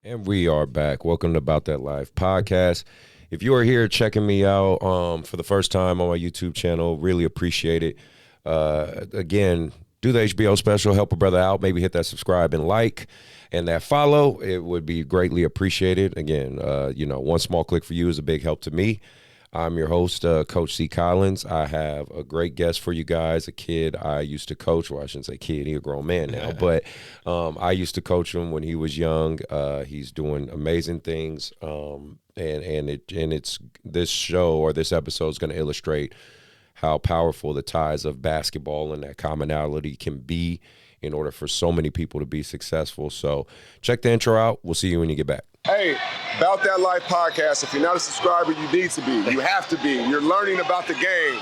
And we are back. Welcome to Bout That Life Podcast. If you are here checking me out for the first time on my YouTube channel, really appreciate it. Again, do the HBO special, help a brother out. Maybe hit that subscribe and like and that follow. It would be greatly appreciated. Again, one small click for you is a big help to me. I'm your host, Coach C.Collins. I have a great guest for you guys, a kid I used to coach. Well, I shouldn't say kid, he's a grown man now, but I used to coach him when he was young. He's doing amazing things, and it's this show or this episode is going to illustrate how powerful the ties of basketball and that commonality can be in order for so many people to be successful. So check the intro out. We'll see you when you get back. Hey, Bout That Life Podcast. If you're not a subscriber, you need to be. You have to be. You're learning about the game.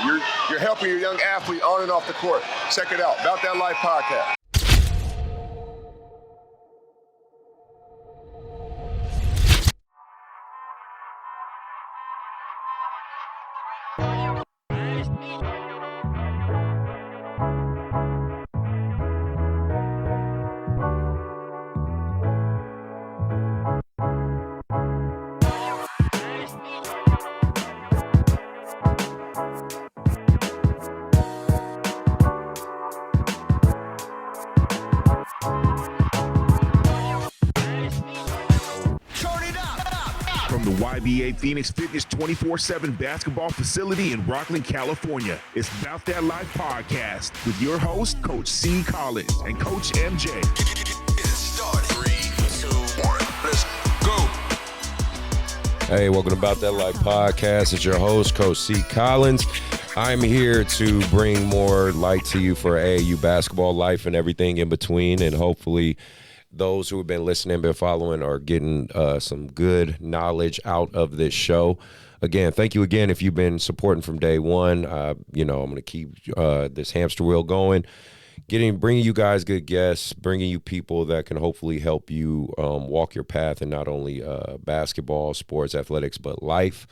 You're helping your young athlete on and off the court. Check it out. Bout That Life Podcast. From the YBA Phenix Fitness 24/7 basketball facility in Rocklin, California, it's Bout That Life Podcast with your host, Coach C.Collins and Coach MJ. Hey, welcome to Bout That Life Podcast. It's your host, Coach C.Collins. I'm here to bring more light to you for AAU basketball life and everything in between, and hopefully those who have been listening, been following, are getting some good knowledge out of this show. Again, thank you again if you've been supporting from day one. I'm going to keep this hamster wheel going, bringing you guys good guests, bringing you people that can hopefully help you walk your path in not only basketball, sports, athletics, but life.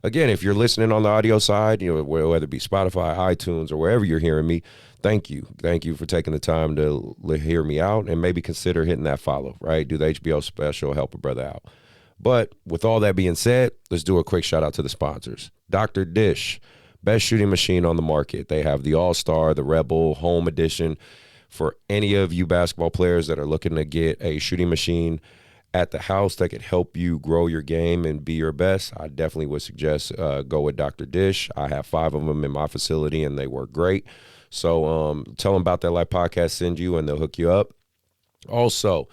Again, if you're listening on the audio side, whether it be Spotify, iTunes, or wherever you're hearing me, thank you. Thank you for taking the time to hear me out and maybe consider hitting that follow, right? Do the HBO special, help a brother out. But with all that being said, let's do a quick shout out to the sponsors. Dr. Dish, best shooting machine on the market. They have the All-Star, the Rebel, Home Edition. For any of you basketball players that are looking to get a shooting machine at the house that could help you grow your game and be your best, I definitely would suggest go with Dr. Dish. I have 5 of them in my facility, and they work great. So tell them About That Life Podcast, send you, and they'll hook you up. Also,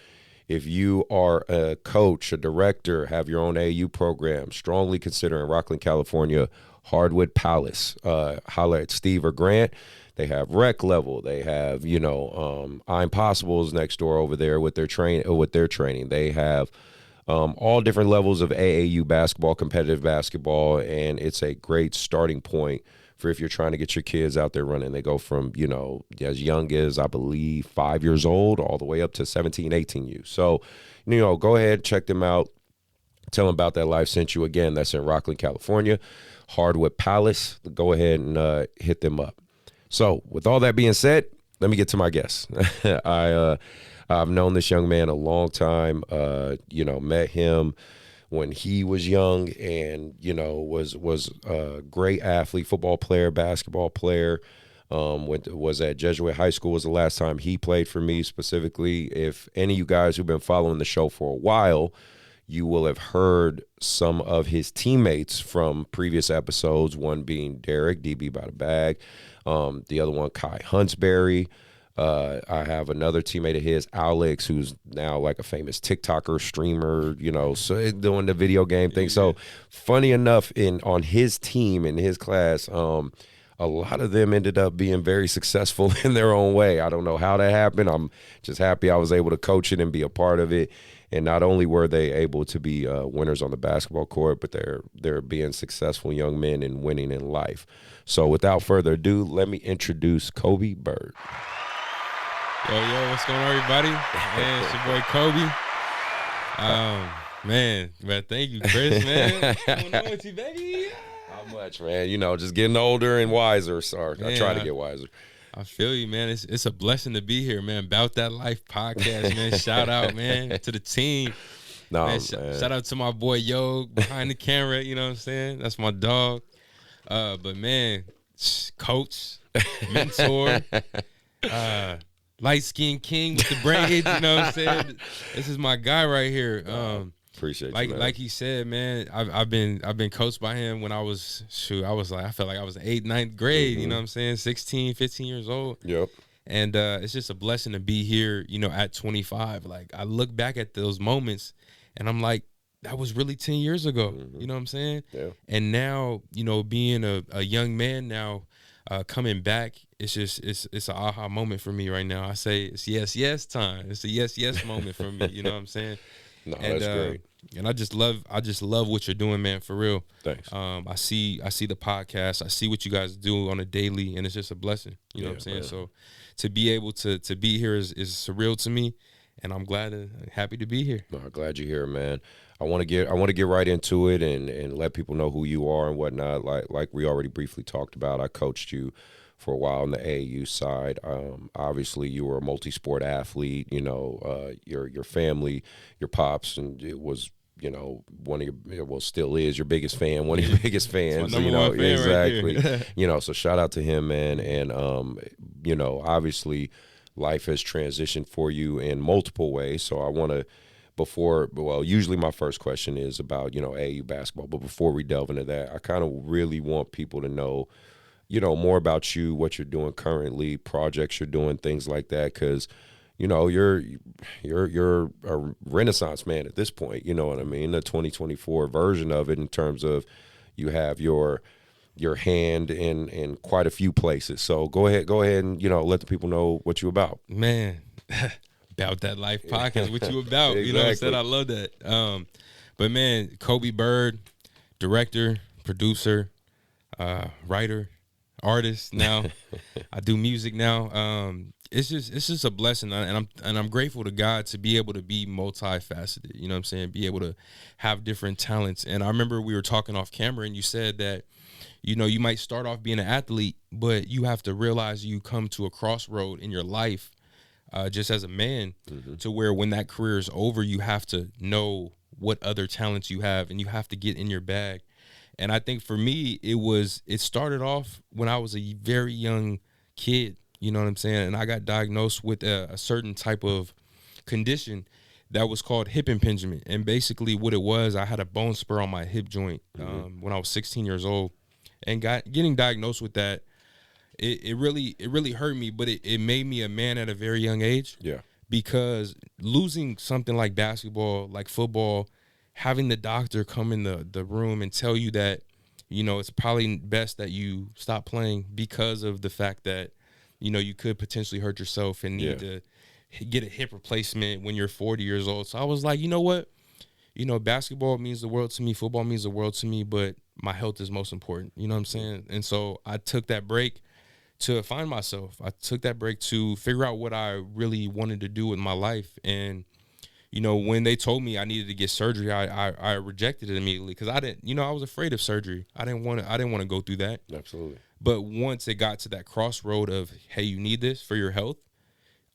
if you are a coach, a director, have your own AAU program, strongly consider in Rocklin, California, Hardwood Palace. Holler at Steve or Grant. They have rec level. They have, I'm Possibles next door over there with their training. They have all different levels of AAU basketball, competitive basketball, and it's a great starting point for if you're trying to get your kids out there running. They go from, as young as, I believe, 5 years old all the way up to 17, 18 years. So, go ahead, check them out. Tell them About That Life sent you. Again, that's in Rocklin, California. Hardwood Palace. Go ahead and hit them up. So with all that being said, let me get to my guest. I've known this young man a long time, met him when he was young and, was a great athlete, football player, basketball player. Was at Jesuit High School was the last time he played for me specifically. If any of you guys who've been following the show for a while, you will have heard some of his teammates from previous episodes, one being Derek, DB by the bag. The other one, Kai Huntsberry. I have another teammate of his, Alex, who's now like a famous TikToker, streamer, so doing the video game thing. So funny enough, on his team, in his class, a lot of them ended up being very successful in their own way. I don't know how that happened. I'm just happy I was able to coach it and be a part of it. And not only were they able to be winners on the basketball court, but they're being successful young men and winning in life. So without further ado, let me introduce Kobe Byrd. Yo, what's going on, everybody? Man, it's your boy Kobe. Man, thank you, Chris, man. What's going on with you, baby? How much, man? Just getting older and wiser. Sorry, I try to get wiser. I feel you, man. It's a blessing to be here, man. Bout That Life Podcast, man. Shout out, man, to the team. No, man, shout out to my boy Yo behind the camera. You know what I'm saying? That's my dog. But man, coach, mentor, light skinned king with the braids. You know what I'm saying? This is my guy right here. Appreciate you, man. Like he said, man. I've been coached by him when I felt like I was 8th, 9th grade. You know what I'm saying? 16, 15 years old. Yep. And it's just a blessing to be here, you know, at 25. Like, I look back at those moments and I'm like, that was really 10 years ago. You know what I'm saying? Yeah. And now, you know, being a young man now, coming back, it's an aha moment for me right now. I say it's yes time. It's a yes moment for me. You know what I'm saying? No, And, that's great. And I just love what you're doing, man, for real. Thanks. I see the podcast. I see what you guys do on a daily, and it's just a blessing. You know what I'm saying? Man. So to be able to be here is surreal to me, and I'm glad and happy to be here. No, glad you're here, man. I want to get right into it and let people know who you are and whatnot. Like we already briefly talked about, I coached you for a while on the AAU side. Obviously, you were a multi-sport athlete. You know, your family, your pops, and it was, you know, still is your biggest fan, one of your biggest fans. You know, exactly. Right you know, so shout out to him, man. And you know, obviously, life has transitioned for you in multiple ways. So I want to. Usually my first question is about, you know, AAU basketball. But before we delve into that, I kind of really want people to know, you know, more about you, what you're doing currently, projects you're doing, things like that. Because, you know, you're a Renaissance man at this point. You know what I mean? The 2024 version of it, in terms of you have your hand in quite a few places. So go ahead and, you know, let the people know what you're about. Man. Bout That Life Podcast, what you about? Exactly. You know what I'm saying? I love that. But man, Kobe Byrd, director, producer, writer, artist. Now I do music now. It's just a blessing, and I'm grateful to God to be able to be multifaceted. You know what I'm saying? Be able to have different talents. And I remember we were talking off camera, and you said that, you know, you might start off being an athlete, but you have to realize you come to a crossroad in your life. Just as a man, to where when that career is over, you have to know what other talents you have, and you have to get in your bag. And I think for me, it started off when I was a very young kid, you know what I'm saying? And I got diagnosed with a certain type of condition that was called hip impingement. And basically what it was, I had a bone spur on my hip joint when I was 16 years old. And getting diagnosed with that, it really hurt me, but it made me a man at a very young age. Yeah. Because losing something like basketball, like football, having the doctor come in the room and tell you that, you know, it's probably best that you stop playing because of the fact that, you know, you could potentially hurt yourself and need to get a hip replacement when you're 40 years old. So I was like, you know what? You know, basketball means the world to me. Football means the world to me, but my health is most important. You know what I'm saying? And so I took that break to find myself. I took that break to figure out what I really wanted to do with my life. And, you know, when they told me I needed to get surgery, I rejected it immediately because I was afraid of surgery. I didn't want to go through that. Absolutely. But once it got to that crossroad of, hey, you need this for your health,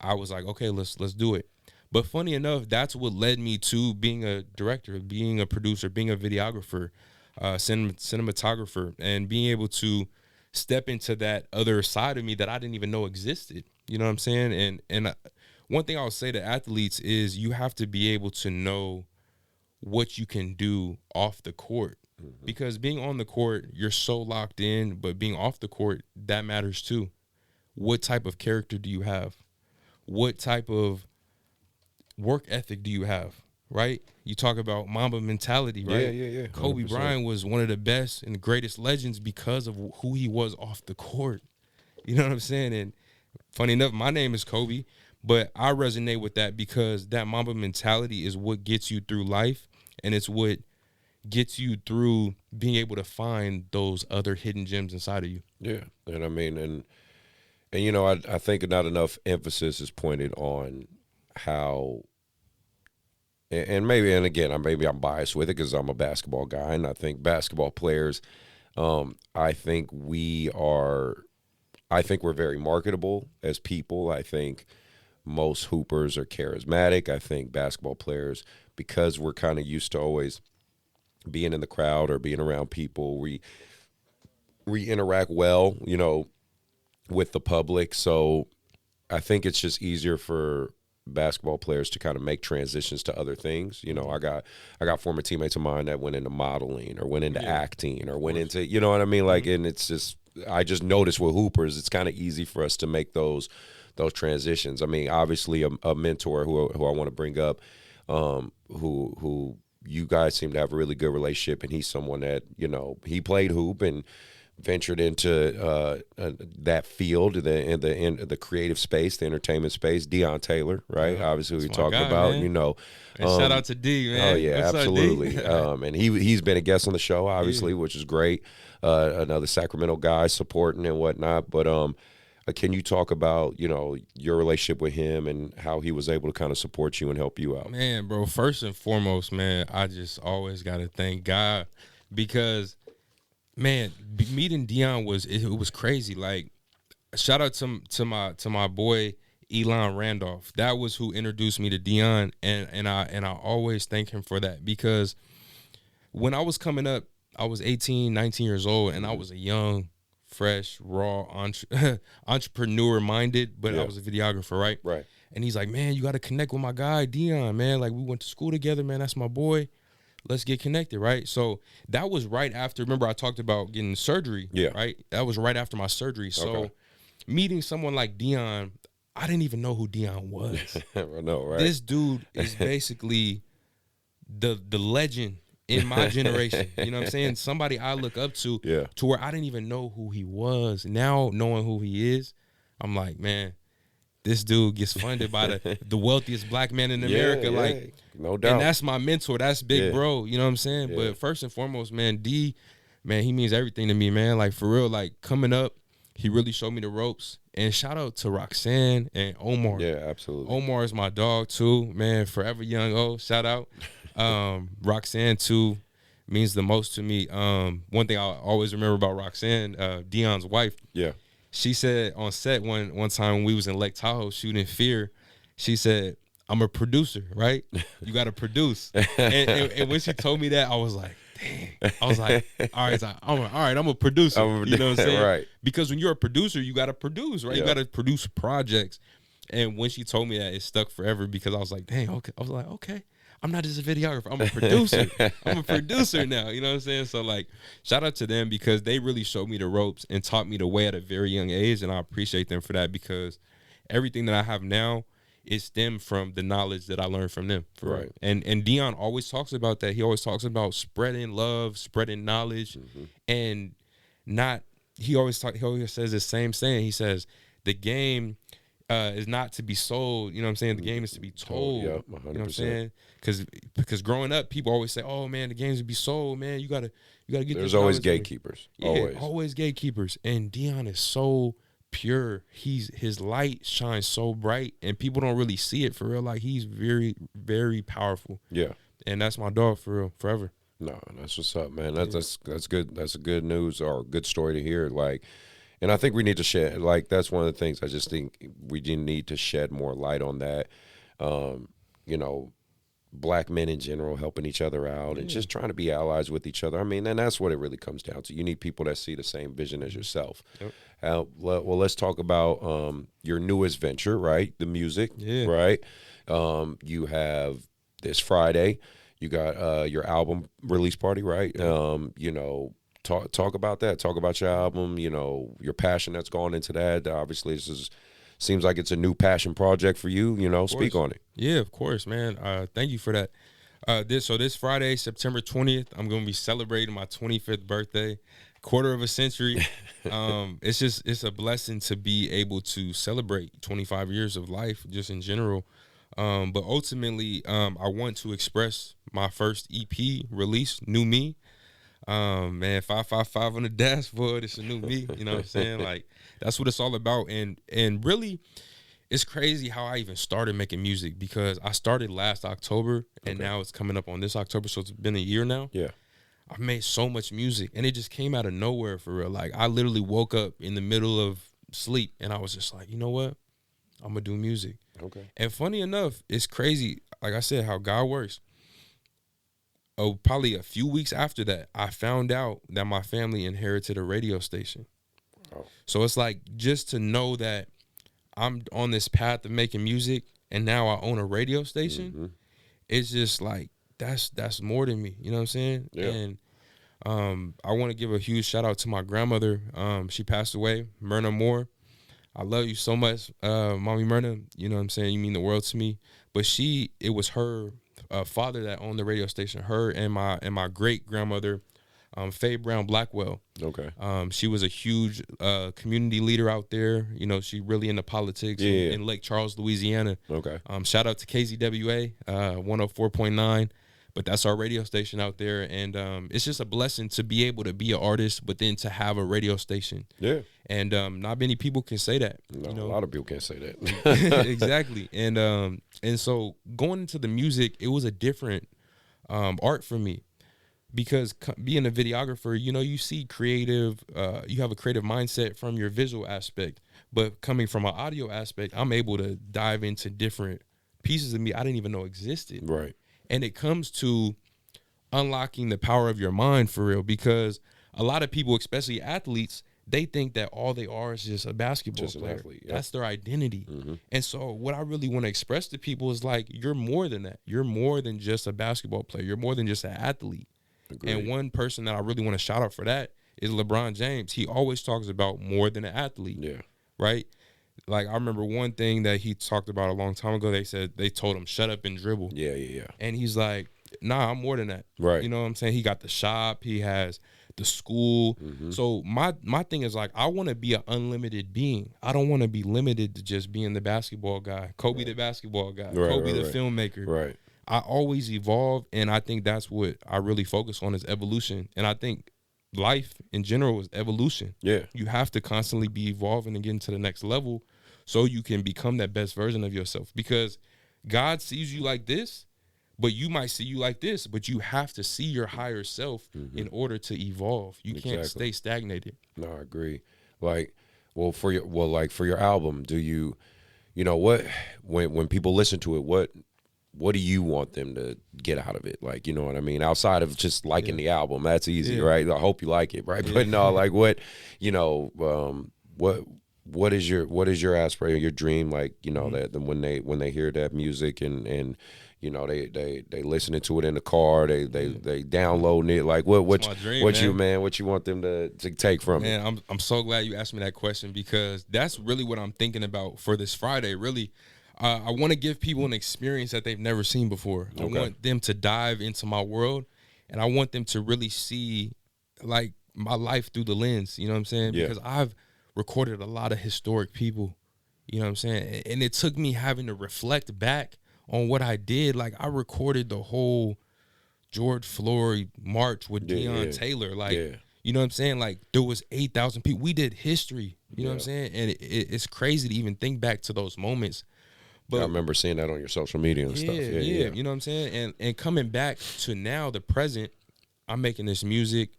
I was like, okay, let's do it. But funny enough, that's what led me to being a director, being a producer, being a videographer, cinematographer, and being able to step into that other side of me that I didn't even know existed. You know what I'm saying? And one thing I'll say to athletes is you have to be able to know what you can do off the court. Because being on the court, you're so locked in, but being off the court, that matters too. What type of character do you have? What type of work ethic do you have? Right? You talk about Mamba mentality, right? Yeah. Kobe Bryant was one of the best and greatest legends because of who he was off the court. You know what I'm saying? And funny enough, my name is Kobe, but I resonate with that because that Mamba mentality is what gets you through life, and it's what gets you through being able to find those other hidden gems inside of you. Yeah, and I mean, and you know, I think not enough emphasis is pointed on how. And again, I'm biased with it because I'm a basketball guy, and I think basketball players, I think we're very marketable as people. I think most hoopers are charismatic. I think basketball players, because we're kind of used to always being in the crowd or being around people, we interact well, with the public. So I think it's just easier for basketball players to kind of make transitions to other things. I got former teammates of mine that went into modeling or went into acting or went into, you know what I mean? Like, and it's just, I just noticed with hoopers, it's kind of easy for us to make those transitions. I mean, obviously a mentor who I want to bring up, who you guys seem to have a really good relationship, and he's someone that, he played hoop and ventured into that field, the creative space, the entertainment space. Deon Taylor, right? Obviously, we talked about, man. And shout out to D, man. Oh yeah, What's absolutely. Up, D? And he's been a guest on the show, obviously, which is great. Another Sacramento guy supporting and whatnot. But can you talk about your relationship with him and how he was able to kind of support you and help you out? Man, bro, first and foremost, man, I just always got to thank God, because, man, meeting Deon was crazy. Like, shout out to my boy Elon Randolph. That was who introduced me to Deon, and I always thank him for that, because when I was coming up, I was 18, 19 years old, and I was a young, fresh, raw entrepreneur minded, but I was a videographer, right? Right. And he's like, man, you got to connect with my guy Deon, man. Like, we went to school together, man. That's my boy. Let's get connected, right? So that was right after, remember I talked about getting surgery, right? That was right after my surgery. So meeting someone like Deon, I didn't even know who Deon was. I know, right? This dude is basically the legend in my generation. You know what I'm saying? Somebody I look up to where I didn't even know who he was. Now, knowing who he is, I'm like, man, this dude gets funded by the wealthiest black man in America. Like, no doubt. And that's my mentor. That's big bro. You know what I'm saying? But first and foremost, man, D, man, he means everything to me, man. Like, for real, like, coming up, he really showed me the ropes. And shout out to Roxanne and Omar. Yeah, absolutely. Omar is my dog, too. Man, forever young. Oh, shout out. Roxanne, too, means the most to me. One thing I always remember about Roxanne, Deon's wife. Yeah. She said on set one time when we was in Lake Tahoe shooting Fear, she said, I'm a producer, right? You got to produce. and when she told me that, I was like, dang. I was like, all right, I'm a producer. You know what I'm saying? Right. Because when you're a producer, you got to produce, right? Yeah. You got to produce projects. And when she told me that, it stuck forever, because I was like, dang, okay. I was like, okay. I'm not just a videographer. I'm a producer. I'm a producer now. You know what I'm saying? So, like, shout out to them, because they really showed me the ropes and taught me the way at a very young age, and I appreciate them for that, because everything that I have now is stemmed from the knowledge that I learned from them. Right. And Deon always talks about that. He always talks about spreading love, spreading knowledge, and not. He always says the same saying. He says the game is not to be sold. You know what I'm saying? The game is to be told. Yeah, 100%. You know what I'm saying? Because growing up, people always say, "Oh man, the game's to be sold, man. You gotta get." There's always gatekeepers. Yeah, always gatekeepers. And Deon is so pure. His light shines so bright, and people don't really see it for real. Like, he's very, very powerful. Yeah. And that's my dog for real, forever. No, that's what's up, man. That's good. That's a good news or a good story to hear. Like, and I think we need to shed, like, that's one of the things I just think we need to shed more light on that. Black men in general helping each other out and just trying to be allies with each other. I mean, and that's what it really comes down to. You need people that see the same vision as yourself. Yep. Well, let's talk about your newest venture, right? The music, right? You have this Friday, you got your album release party, right? Talk about that. Talk about your album, your passion that's gone into that. Obviously, seems like it's a new passion project for you, speak on it. Yeah, of course, man. Thank you for that. This Friday, September 20th, I'm going to be celebrating my 25th birthday, quarter of a century. It's a blessing to be able to celebrate 25 years of life just in general. But ultimately, I want to express my first EP release, New Me. Man, 555 on the dashboard, it's a new me. You know what I'm saying? Like, that's what it's all about. And really, it's crazy how I even started making music, because I started last October, and now it's coming up on this October, so it's been a year now. Yeah. I've made so much music, and it just came out of nowhere for real. Like, I literally woke up in the middle of sleep, and I was just like, you know what? I'm gonna do music. Okay. And funny enough, it's crazy. Like I said, how God works. Oh, probably a few weeks after that, I found out that my family inherited a radio station. Oh. So it's like, just to know that I'm on this path of making music and now I own a radio station, it's just like, that's more than me. You know what I'm saying? Yeah. And I want to give a huge shout out to my grandmother. She passed away, Myrna Moore. I love you so much, Mommy Myrna. You know what I'm saying? You mean the world to me. But it was her father that owned the radio station. Her and my great grandmother, Faye Brown Blackwell. Okay. She was a huge community leader out there. You know, she really into politics in Lake Charles, Louisiana. Okay. Shout out to KZWA 104.9. But that's our radio station out there, and it's just a blessing to be able to be an artist, but then to have a radio station. Yeah. And not many people can say that. No, you know? a lot of people can't say that. Exactly. And so going into the music, it was a different art for me, because being a videographer, you know, you see creative, you have a creative mindset from your visual aspect, but coming from an audio aspect, I'm able to dive into different pieces of me I didn't even know existed. Right. And it comes to unlocking the power of your mind for real, because a lot of people, especially athletes, they think that all they are is just a basketball player. An athlete, yeah. That's their identity. And so what I really want to express to people is like, you're more than that. You're more than just a basketball player. You're more than just an athlete. Agreed. And one person that I really want to shout out for that is LeBron James. He always talks about more than an athlete. Yeah. Right? Like, I remember one thing that he talked about a long time ago. They told him, shut up and dribble. Yeah. And he's like, nah, I'm more than that. Right. You know what I'm saying? He got the shop. He has the school. So my thing is like, I want to be an unlimited being. I don't want to be limited to just being the basketball guy. Kobe the basketball guy. Kobe the filmmaker. Right. I always evolve, and I think that's what I really focus on is evolution. And I think life in general is evolution. Yeah. You have to constantly be evolving and getting to the next level so you can become that best version of yourself. Because God sees you like this, but you might see you like this, but you have to see your higher self in order to evolve. You can't stay stagnated. No, I agree. Like, for your album, do you know what, when people listen to it, what do you want them to get out of it? Like, you know what I mean? Outside of just liking the album, that's easy, right? I hope you like it, right? But no, like what, you know, what is your aspiration, your dream? Like, you know, that when they hear that music and you know, they listening to it in the car, they downloading it. Like what you want them to take from it? Man, I'm so glad you asked me that question, because that's really what I'm thinking about for this Friday. Really, I want to give people an experience that they've never seen before. I want them to dive into my world, and I want them to really see like my life through the lens. You know what I'm saying? Yeah. Because I've recorded a lot of historic people. You know what I'm saying? And it took me having to reflect back on what I did. Like, I recorded the whole George Floyd march with Deon Taylor. Like, you know what I'm saying? Like, there was 8,000 people. We did history. You know what I'm saying? And it's crazy to even think back to those moments. But I remember seeing that on your social media and stuff. Yeah. You know what I'm saying? And coming back to now, the present, I'm making this music.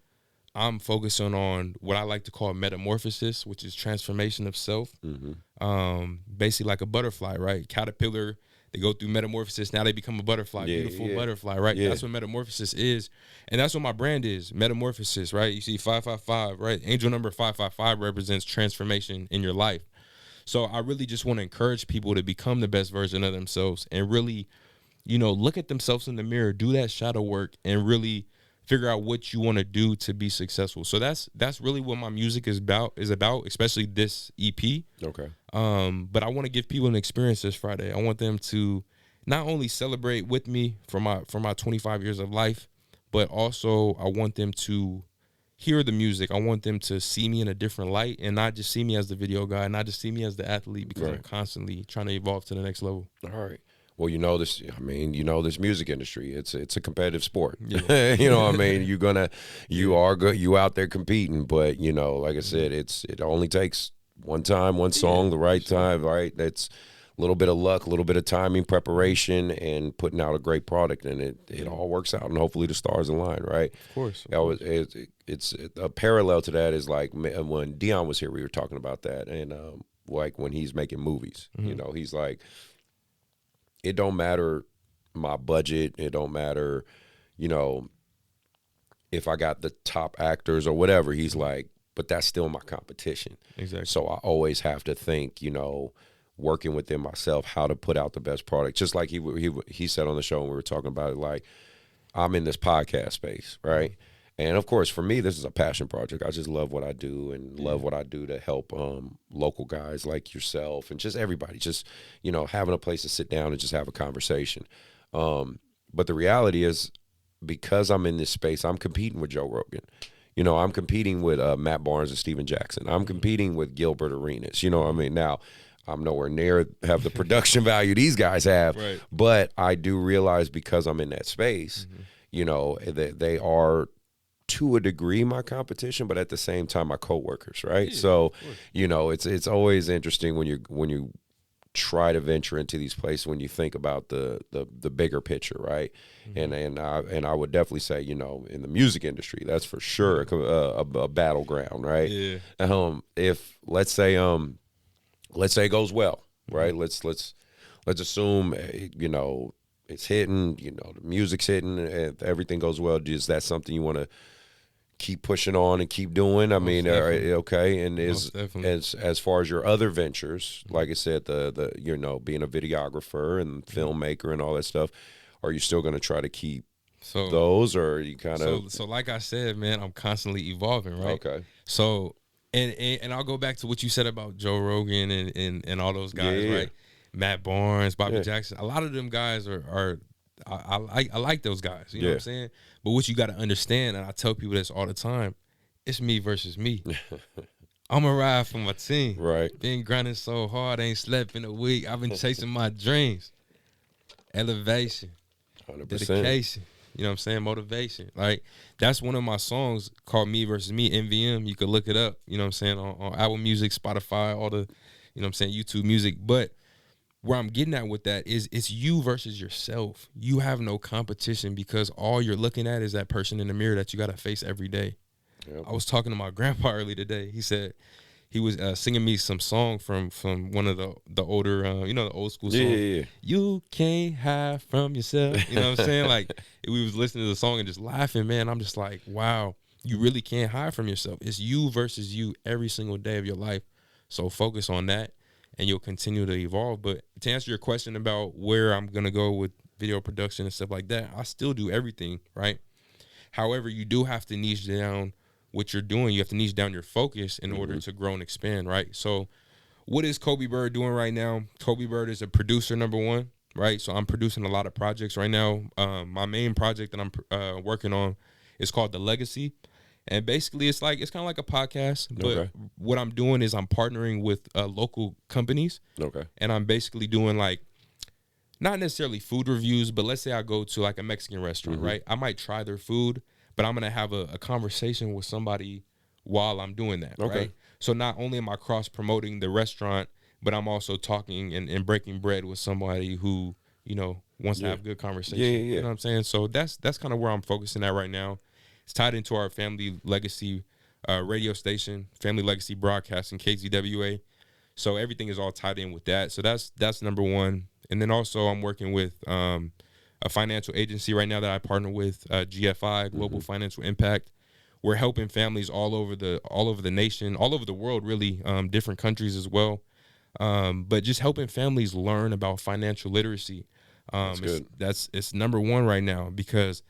I'm focusing on what I like to call metamorphosis, which is transformation of self. Basically like a butterfly, right? Caterpillar, they go through metamorphosis. Now they become a butterfly, beautiful butterfly, right? That's what metamorphosis is. And that's what my brand is, metamorphosis, right? You see 555, right? Angel number 555 represents transformation in your life. So I really just want to encourage people to become the best version of themselves and really, you know, look at themselves in the mirror, do that shadow work, and really figure out what you want to do to be successful. So that's really what my music is about, especially this EP. Okay. But I want to give people an experience this Friday. I want them to not only celebrate with me for my 25 years of life, but also I want them to hear the music. I want them to see me in a different light and not just see me as the video guy, not just see me as the athlete, because I'm constantly trying to evolve to the next level. All right. Well, you know this. I mean, you know this music industry. It's a competitive sport. Yeah. You know what I mean? You are good. You out there competing, but you know, like I said, it only takes one time, one song, the right time, right? That's a little bit of luck, a little bit of timing, preparation, and putting out a great product, and it all works out, and hopefully the stars align, right? Of course. It's a parallel to that is like when Deon was here, we were talking about that, and like when he's making movies. You know, he's like, it don't matter my budget. It don't matter, you know, if I got the top actors or whatever. He's like, but that's still my competition. Exactly. So I always have to think, you know, working within myself, how to put out the best product. Just like he said on the show when we were talking about it, like, I'm in this podcast space, right? And of course, for me, this is a passion project. I just love what I do and love what I do to help local guys like yourself and just everybody, just, you know, having a place to sit down and just have a conversation. But the reality is, because I'm in this space, I'm competing with Joe Rogan. You know, I'm competing with Matt Barnes and Steven Jackson. I'm competing with Gilbert Arenas. You know what I mean? Now, I'm nowhere near have the production value these guys have, right. But I do realize, because I'm in that space, you know, they are to a degree my competition, but at the same time my coworkers, right? Yeah, so, you know, it's always interesting when you try to venture into these places, when you think about the bigger picture, right? And I would definitely say, you know, in the music industry, that's for sure a battleground, right? Yeah. If let's say it goes well, right? Let's assume, you know, it's hitting, you know, the music's hitting, and everything goes well. Is that something you want to keep pushing on and keep doing? I mean, okay. And as far as your other ventures, like I said, the you know, being a videographer and filmmaker and all that stuff, are you still going to try to keep those, or are you kind of? So like I said, man, I'm constantly evolving, right? Okay. So and I'll go back to what you said about Joe Rogan and all those guys, right? Matt Barnes, Bobby Jackson. A lot of them guys are I like those guys. You know what I'm saying? But what you got to understand, and I tell people this all the time, it's me versus me. I'm a ride for my team. Right. Been grinding so hard, ain't slept in a week. I've been chasing my dreams. Elevation. 100%. Dedication. You know what I'm saying? Motivation. Like, that's one of my songs called Me Versus Me, MVM. You could look it up, you know what I'm saying, on Apple Music, Spotify, all the, you know what I'm saying, YouTube Music. But where I'm getting at with that is it's you versus yourself. You have no competition, because all you're looking at is that person in the mirror that you got to face every day. Yep. I was talking to my grandpa early today. He said he was singing me some song from one of the older, you know, the old school song. Yeah. You can't hide from yourself. You know what I'm saying? Like, we was listening to the song and just laughing, man. I'm just like, wow, you really can't hide from yourself. It's you versus you every single day of your life. So focus on that, and you'll continue to evolve. But to answer your question about where I'm going to go with video production and stuff like that, I still do everything, right? However, you do have to niche down what you're doing. You have to niche down your focus in order to grow and expand, right? So what is Kobe Byrd doing right now? Kobe Byrd is a producer, number one, right? So I'm producing a lot of projects right now. My main project that I'm working on is called The Legacy. And basically, it's kind of like a podcast, but what I'm doing is I'm partnering with local companies. Okay. And I'm basically doing, like, not necessarily food reviews, but let's say I go to like a Mexican restaurant, right? I might try their food, but I'm going to have a conversation with somebody while I'm doing that, right? So not only am I cross-promoting the restaurant, but I'm also talking and breaking bread with somebody who, you know, wants to have a good conversation. You know what I'm saying? So that's kind of where I'm focusing at right now. It's tied into our Family Legacy radio station, Family Legacy Broadcasting, KZWA. So everything is all tied in with that. So that's number one. And then also I'm working with a financial agency right now that I partner with, GFI, Global Financial Impact. We're helping families all over the nation, all over the world, really, different countries as well. But just helping families learn about financial literacy. That's good. It's number one right now, because,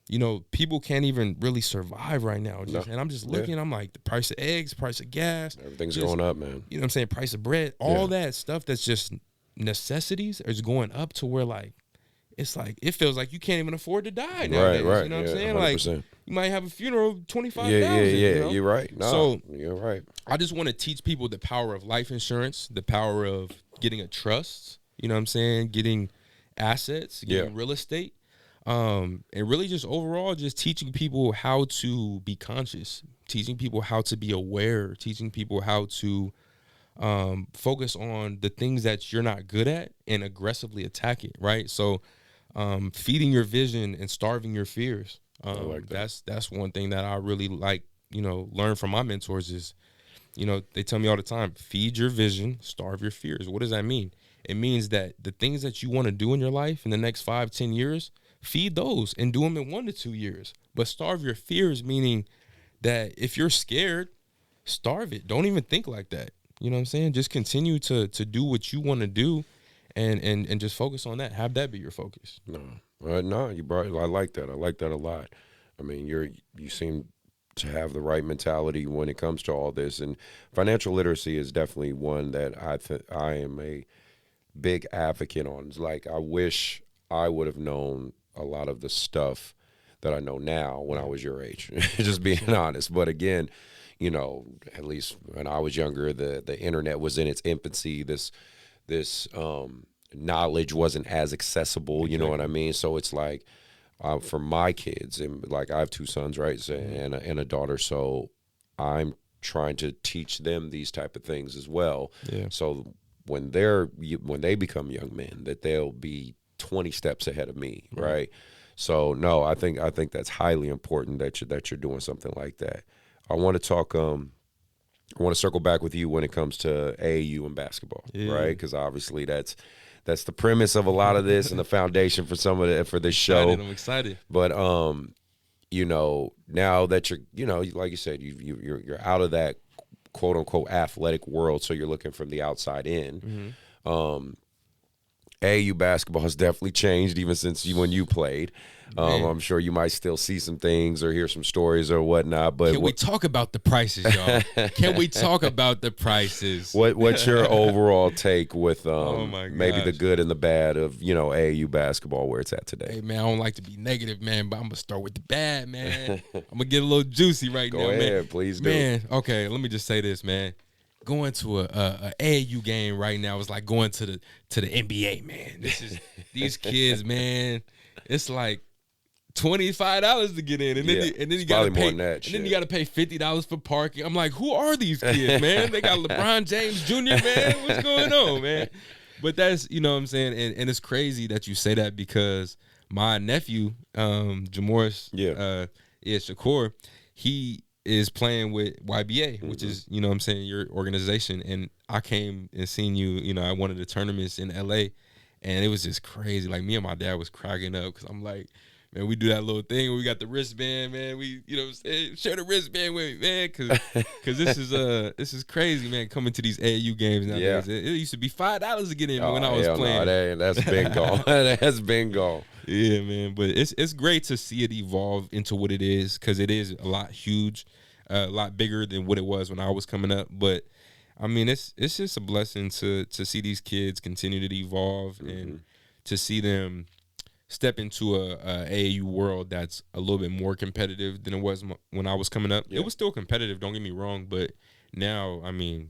you know, people can't even really survive right now. And I'm just looking, I'm like, the price of eggs, price of gas. Everything's going up, man. You know what I'm saying? Price of bread, all that stuff that's just necessities is going up to where, like, it's like, it feels like you can't even afford to die nowadays. Right. You know what I'm saying? 100%. Like, you might have a funeral, $25,000. Yeah. You know? You're right. No, so you're right. I just want to teach people the power of life insurance, the power of getting a trust, you know what I'm saying? Getting assets, getting real estate. And really just overall just teaching people how to be conscious, teaching people how to be aware, teaching people how to focus on the things that you're not good at and aggressively attack it, right? So feeding your vision and starving your fears. I like that. That's one thing that I really like, you know, learn from my mentors is they tell me all the time, feed your vision, starve your fears. What does that mean? It means that the things that you want to do in your life in the next 5-10 years, feed those and do them in 1 to 2 years. But starve your fears, meaning that if you're scared, starve it. Don't even think like that. You know what I'm saying? Just continue to do what you want to do and just focus on that. Have that be your focus. No, you brought. I like that. I like that a lot. I mean, you seem to have the right mentality when it comes to all this, and financial literacy is definitely one that I am a big advocate on. It's like, I wish I would have known a lot of the stuff that I know now when I was your age, just being honest. But again, at least when I was younger, the internet was in its infancy. This knowledge wasn't as accessible, you know what I mean? So it's like, for my kids, and like I have 2 sons, right, so, and a daughter, so I'm trying to teach them these type of things as well. Yeah. So when they become young men, that they'll be 20 steps ahead of me, right? So no, I think that's highly important that you're doing something like that. I want to talk. I want to circle back with you when it comes to AAU and basketball, right? Because obviously that's the premise of a lot of this and the foundation for for this show. I'm excited. But now that you're, like you said, you're out of that quote unquote athletic world, so you're looking from the outside in. AAU basketball has definitely changed even since when you played. I'm sure you might still see some things or hear some stories or whatnot. But can we talk about the prices, y'all? Can we talk about the prices? What's your overall take with maybe the good and the bad of AAU basketball where it's at today? Hey man, I don't like to be negative, man, but I'm gonna start with the bad, man. I'm gonna get a little juicy right now, man. Go ahead, please do. Man, okay, let me just say this, man. Going to a AAU game right now is like going to the NBA, man. These kids, man. It's like $25 to get in, and then you gotta pay, then you gotta pay $50 for parking. I'm like, who are these kids, man? They got LeBron James Jr., man. What's going on, man? But that's, what I'm saying, and it's crazy that you say that because my nephew, Jamoris, Shakur, he is playing with YBA, which is, what I'm saying, your organization. And I came and seen you, at one of the tournaments in LA, and it was just crazy. Like, me and my dad was cracking up because I'm like, man, we do that little thing where we got the wristband, man. We, share the wristband with me, man, because this is crazy, man. Coming to these AAU games nowadays, it used to be $5 to get in when I was playing. No, that's been gone. That's been gone. Yeah, man. But it's great to see it evolve into what it is, because it is a lot bigger than what it was when I was coming up. But I mean, it's just a blessing to see these kids continue to evolve and to see them step into a AAU world that's a little bit more competitive than it was when I was coming up. Yeah. It was still competitive, don't get me wrong, but now, I mean,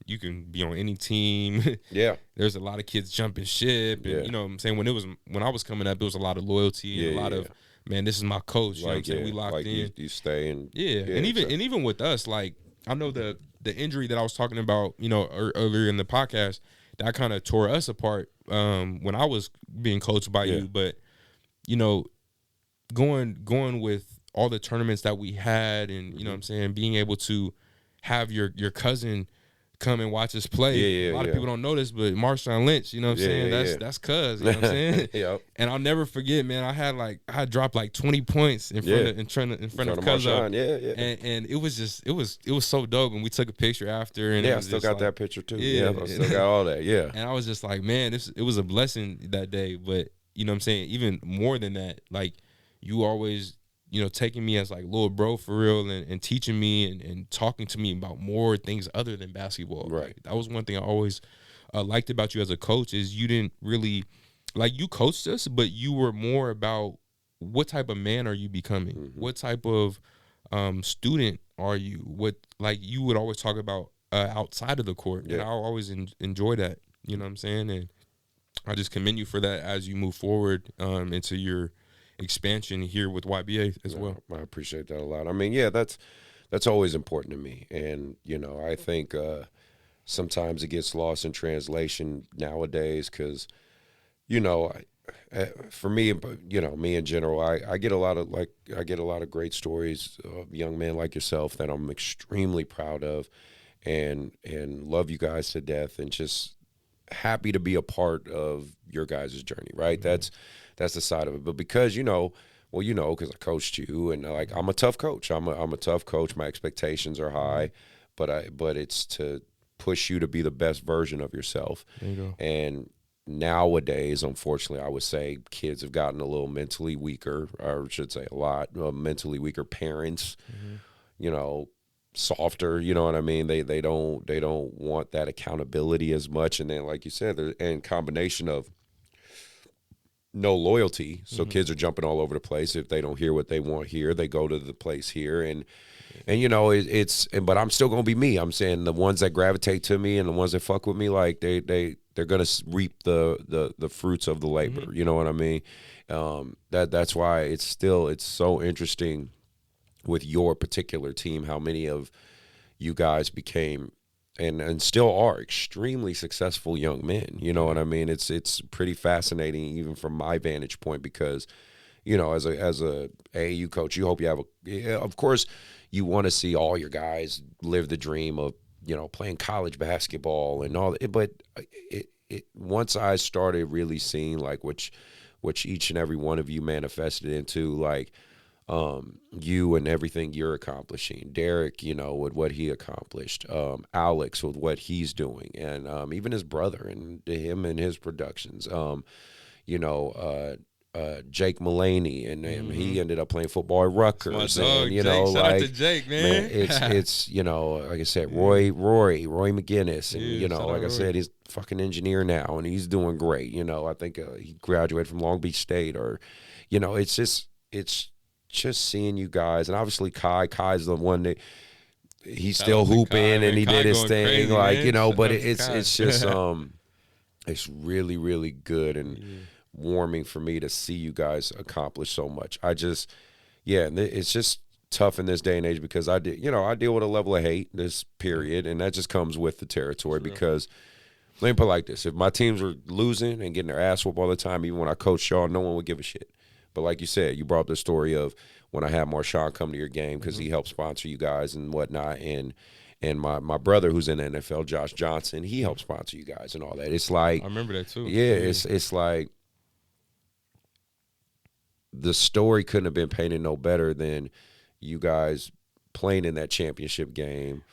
you can be on any team. Yeah. There's a lot of kids jumping ship. And, you know what I'm saying? When I was coming up, it was a lot of loyalty and a lot of, man, this is my coach. You know what I'm saying? We locked in. You stay and and even with us, like, I know the injury that I was talking about, earlier in the podcast, that kind of tore us apart when I was being coached by you. But, going with all the tournaments that we had and, you know what I'm saying, being able to have your cousin come and watch us play. A lot of people don't know this, but Marshawn Lynch, you know what I'm saying? That's cuz, you know what I'm saying? Yep. And I'll never forget, man, I dropped like 20 points in front of cuz. And it was so dope, and we took a picture after, and I still got that picture too. I still got all that. And I was just like, man, it was a blessing that day. But you know what I'm saying, even more than that, like, you always taking me as like little bro for real, and teaching me and talking to me about more things other than basketball. Right. Like, that was one thing I always liked about you as a coach, is you didn't really, like, you coached us, but you were more about what type of man are you becoming? What type of student are you? What, like, you would always talk about outside of the court. And I always enjoy that, you know what I'm saying? And I just commend you for that as you move forward into your expansion here with YBA as well. I appreciate that a lot. I mean, that's always important to me. And, I think sometimes it gets lost in translation nowadays because, for me, me in general, I get a lot of great stories of young men like yourself that I'm extremely proud of, and love you guys to death, and just happy to be a part of your guys' journey. Right, that's the side of it. But because because I coached you, and like I'm a tough coach. I'm a tough coach. My expectations are high, but it's to push you to be the best version of yourself. There you go. And nowadays, unfortunately, I would say kids have gotten a little mentally weaker, or I should say a lot mentally weaker parents, softer, you know what I mean? They don't want that accountability as much. And then, like you said, in combination of no loyalty, so kids are jumping all over the place. If they don't hear what they want here, they go to the place here, and but I'm still gonna be me. I'm saying the ones that gravitate to me and the ones that fuck with me, like they're gonna reap the fruits of the labor. You know what I mean? That's why it's so interesting with your particular team, how many of you guys became and still are extremely successful young men. You know what I mean? It's pretty fascinating, even from my vantage point, because as a AAU coach, you hope you have of course you want to see all your guys live the dream of playing college basketball and all that. But once I started really seeing like which each and every one of you manifested into, like you and everything you're accomplishing, Derek, with what he accomplished, Alex with what he's doing, and even his brother and him and his productions, Jake Mulaney, and he ended up playing football at Rutgers. Dog, and Jake. Shout out to Jake, man. It's like I said, Roy McGinnis, and like I said, he's a fucking engineer now, and he's doing great. I think he graduated from Long Beach State, or it's just seeing you guys, and obviously Kai's the one that he's still hooping, and he did his thing, crazy, like but it's just it's really, really good and warming for me to see you guys accomplish so much. And it's just tough in this day and age, because I deal with a level of hate this period, and that just comes with the territory. Sure. Because let me put it like this: if my teams were losing and getting their ass whooped all the time, even when I coached y'all, no one would give a shit. But like you said, you brought up the story of when I had Marshawn come to your game, because he helped sponsor you guys and whatnot, and my brother who's in the NFL, Josh Johnson, he helped sponsor you guys and all that. It's like, I remember that too. Yeah, it's like the story couldn't have been painted no better than you guys playing in that championship game.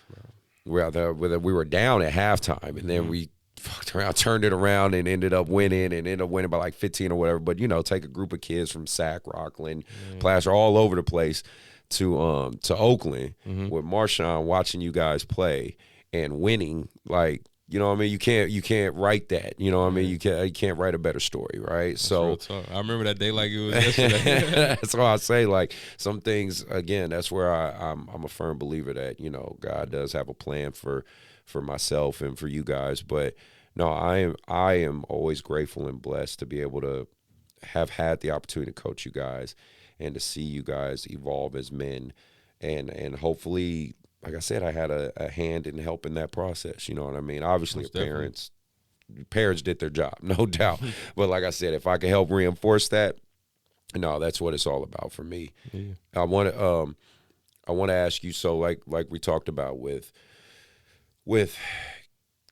Where we were down at halftime, and then we fucked around, turned it around, and ended up winning by like 15 or whatever. But take a group of kids from Sac, Rocklin, Placer, all over the place to Oakland with Marshawn, watching you guys play and winning. Like, what I mean? You can't write that. You know what I mean? You can't write a better story, right? That's so I remember that day like it was yesterday. That's why I say, like, some things, again, that's where I'm a firm believer that God does have a plan for myself and for you guys. But no, I am always grateful and blessed to be able to have had the opportunity to coach you guys and to see you guys evolve as men, and hopefully, like I said, I had a hand in helping that process. You know what I mean? Obviously, parents did their job, no doubt. But like I said, if I could help reinforce that, no, that's what it's all about for me. Yeah. I want to ask you. So, like we talked about with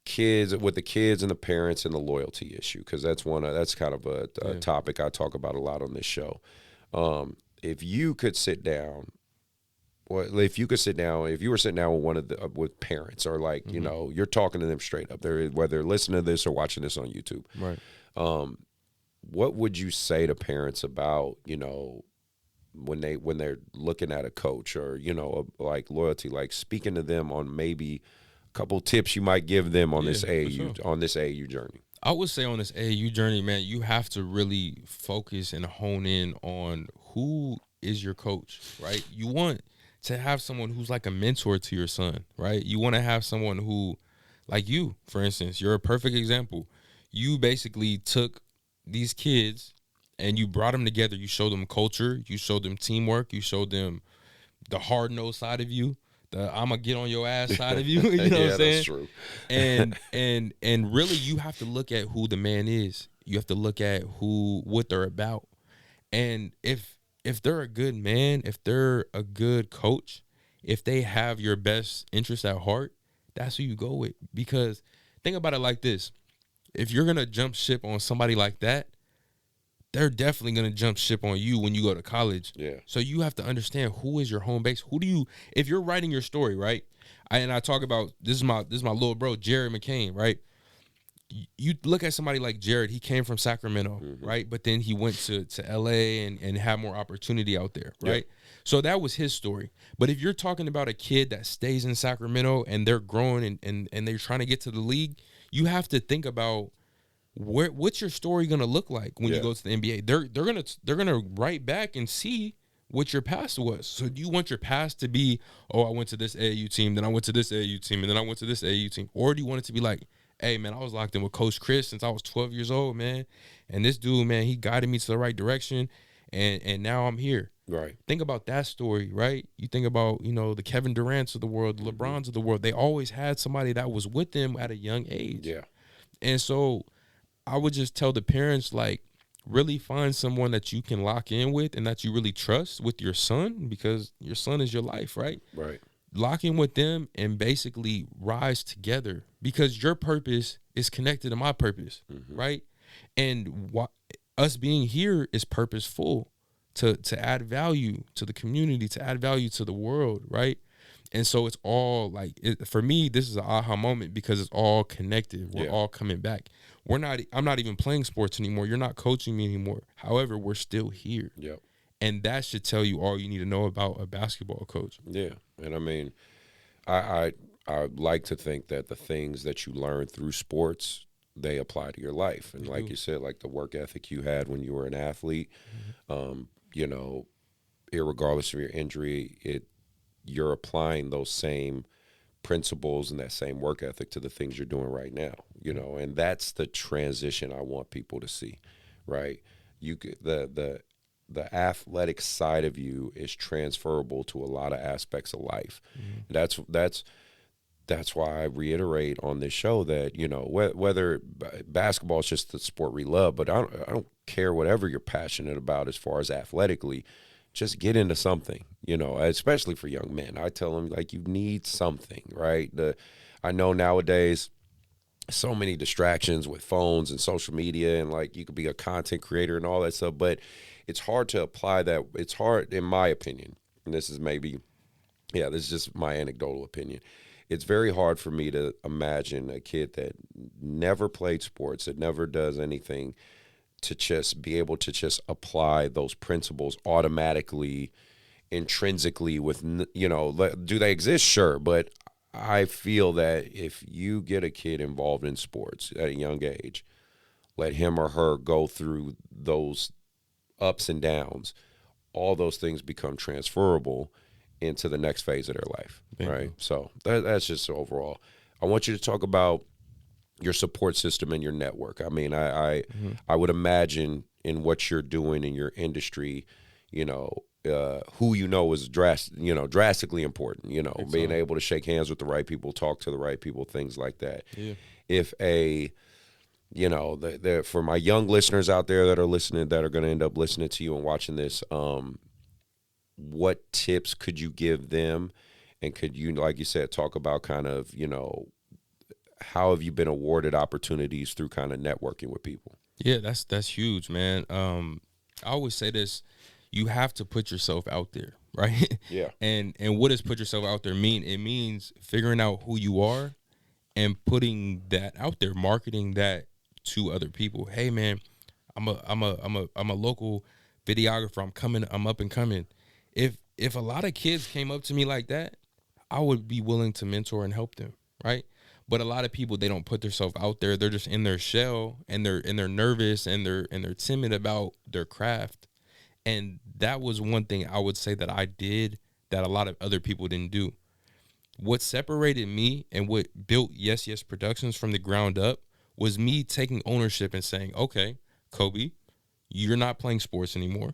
kids, with the kids and the parents and the loyalty issue, because that's kind of a topic I talk about a lot on this show. If you could sit down. Well, if you were sitting down with with parents, or like you're talking to them straight up, whether they're listening to this or watching this on YouTube, right? What would you say to parents about when they're looking at a coach, or like loyalty, like speaking to them on maybe a couple tips you might give them on this AAU journey? I would say on this AAU journey, man, you have to really focus and hone in on who is your coach, right? You want to have someone who's like a mentor to your son, right? You want to have someone who, like you, for instance, you're a perfect example. You basically took these kids and you brought them together. You showed them culture. You showed them teamwork. You showed them the hard-nosed side of you, the I'm going to get on your ass side of you. You know what I'm saying? That's true. And really, you have to look at who the man is You have to look at what they're about. And if they're a good man, if they're a good coach, if they have your best interest at heart, that's who you go with. Because think about it like this. If you're going to jump ship on somebody like that, they're definitely going to jump ship on you when you go to college. Yeah. So you have to understand who is your home base. If you're writing your story, right? I talk about, this is my little bro, Jared McCain, right? You look at somebody like Jared, he came from Sacramento, right? But then he went to LA and had more opportunity out there, right? Yep. So that was his story. But if you're talking about a kid that stays in Sacramento and they're growing and they're trying to get to the league, you have to think about what's your story gonna look like when you go to the NBA. They're gonna write back and see what your past was. So do you want your past to be, oh, I went to this AAU team, then I went to this AAU team, and then I went to this AAU team? Or do you want it to be like, hey, man, I was locked in with Coach Chris since I was 12 years old, man. And this dude, man, he guided me to the right direction, and now I'm here. Right. Think about that story, right? You think about, the Kevin Durant's of the world, the LeBrons of the world. They always had somebody that was with them at a young age. Yeah. And so I would just tell the parents, like, really find someone that you can lock in with and that you really trust with your son, because your son is your life, right? Right. Lock in with them and basically rise together, because your purpose is connected to my purpose, right? And us being here is purposeful to add value to the community, to add value to the world, right? And so it's all like, for me, this is an aha moment because it's all connected. We're all coming back. I'm not even playing sports anymore. You're not coaching me anymore. However, we're still here. Yep. And that should tell you all you need to know about a basketball coach. Yeah. And I mean, I like to think that the things that you learn through sports, they apply to your life. And like you said, like the work ethic you had when you were an athlete, irregardless of your injury, you're applying those same principles and that same work ethic to the things you're doing right now, and that's the transition I want people to see, right? The athletic side of you is transferable to a lot of aspects of life. That's why I reiterate on this show that, whether basketball is just the sport we love, but I don't care whatever you're passionate about as far as athletically, just get into something, especially for young men. I tell them, like, you need something, right? I know nowadays so many distractions with phones and social media, and like you could be a content creator and all that stuff, but it's hard to apply that. It's hard, in my opinion, and this is just my anecdotal opinion. It's very hard for me to imagine a kid that never played sports, that never does anything, to just be able to just apply those principles automatically, intrinsically with, do they exist? Sure. But I feel that if you get a kid involved in sports at a young age, let him or her go through those ups and downs, all those things become transferable into the next phase of their life, right? So that's just overall. I want you to talk about your support system and your network. I mean, I would imagine in what you're doing in your industry, who is drastically important. Being able to shake hands with the right people, talk to the right people, things like that. Yeah. If for my young listeners out there that are listening, that are going to end up listening to you and watching this, what tips could you give them? And could you, like you said, talk about kind of, how have you been awarded opportunities through kind of networking with people? Yeah, that's huge, man. I always say this: you have to put yourself out there, right? Yeah. And what does put yourself out there mean? It means figuring out who you are and putting that out there, marketing that to other people. Hey, man, I'm a local videographer. I'm up and coming. If a lot of kids came up to me like that, I would be willing to mentor and help them, right? But a lot of people, they don't put themselves out there. They're just in their shell, and they're nervous, and they're timid about their craft. And that was one thing I would say that I did that a lot of other people didn't do. What separated me and what built Yes Yes Productions from the ground up was me taking ownership and saying, okay, Kobe, you're not playing sports anymore.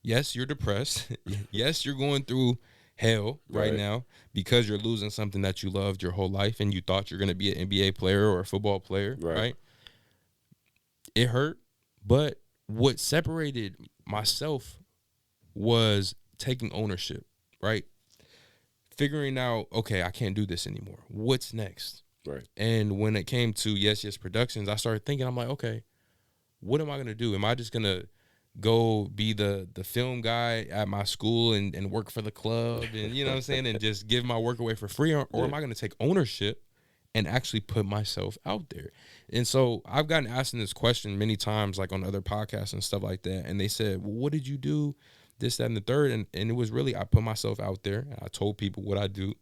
Yes, you're depressed. Yes, you're going through hell right now because you're losing something that you loved your whole life and you thought you're going to be an NBA player or a football player, right? It hurt. But what separated myself was taking ownership, right? Figuring out, okay, I can't do this anymore. What's next? Right. And when it came to Yes Yes Productions, I started thinking, I'm like, okay, what am I going to do? Am I just going to go be the film guy at my school and work for the club and, you know what I'm saying, and just give my work away for free? Or am I going to take ownership and actually put myself out there? And so I've gotten asked this question many times, like on other podcasts and stuff like that. And they said, well, what did you do? This, that, and the third. And it was really, I put myself out there and I told people what I do.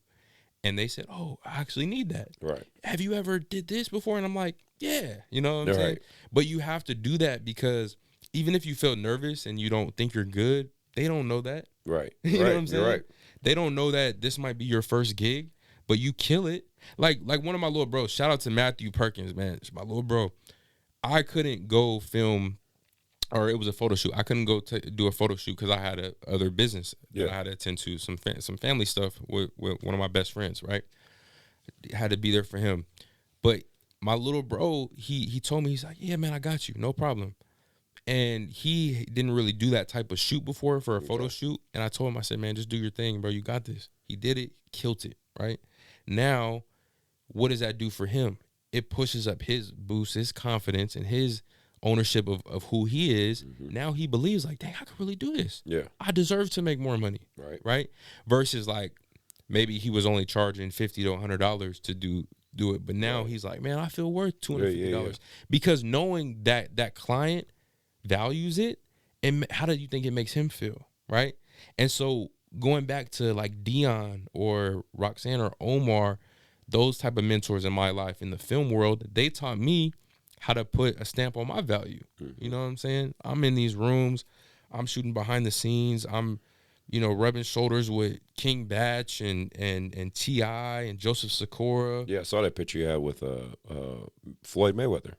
And they said, oh, I actually need that. Right. Have you ever did this before? And I'm like, yeah, you know what I'm saying? Right. But you have to do that because even if you feel nervous and you don't think you're good, they don't know that. Right. You know what I'm saying? You're right. They don't know that this might be your first gig, but you kill it. Like one of my little bros, shout out to Matthew Perkins, man. It's my little bro. I couldn't go film, or it was a photo shoot. I couldn't go do a photo shoot because I had other business that I had to attend to, some family stuff with one of my best friends, right? I had to be there for him. But my little bro, he told me, he's like, yeah, man, I got you. No problem. And he didn't really do that type of shoot before for a photo shoot. And I told him, I said, man, just do your thing, bro. You got this. He did it, killed it, right? Now, what does that do for him? It pushes up boosts his confidence and his ownership of who he is. Mm-hmm. Now he believes like, dang, I could really do this. Yeah. I deserve to make more money. Right? Versus like maybe he was only charging $50 to $100 to do it. But now he's like, man, I feel worth $250. Because knowing that client values it, and how do you think it makes him feel? Right? And so going back to like Deon or Roxanne or Omar, those type of mentors in my life in the film world, they taught me how to put a stamp on my value. Mm-hmm. You know what I'm saying? I'm in these rooms, I'm shooting behind the scenes, I'm, rubbing shoulders with King Batch and T.I. and Joseph Sikora. Yeah, I saw that picture you had with Floyd Mayweather.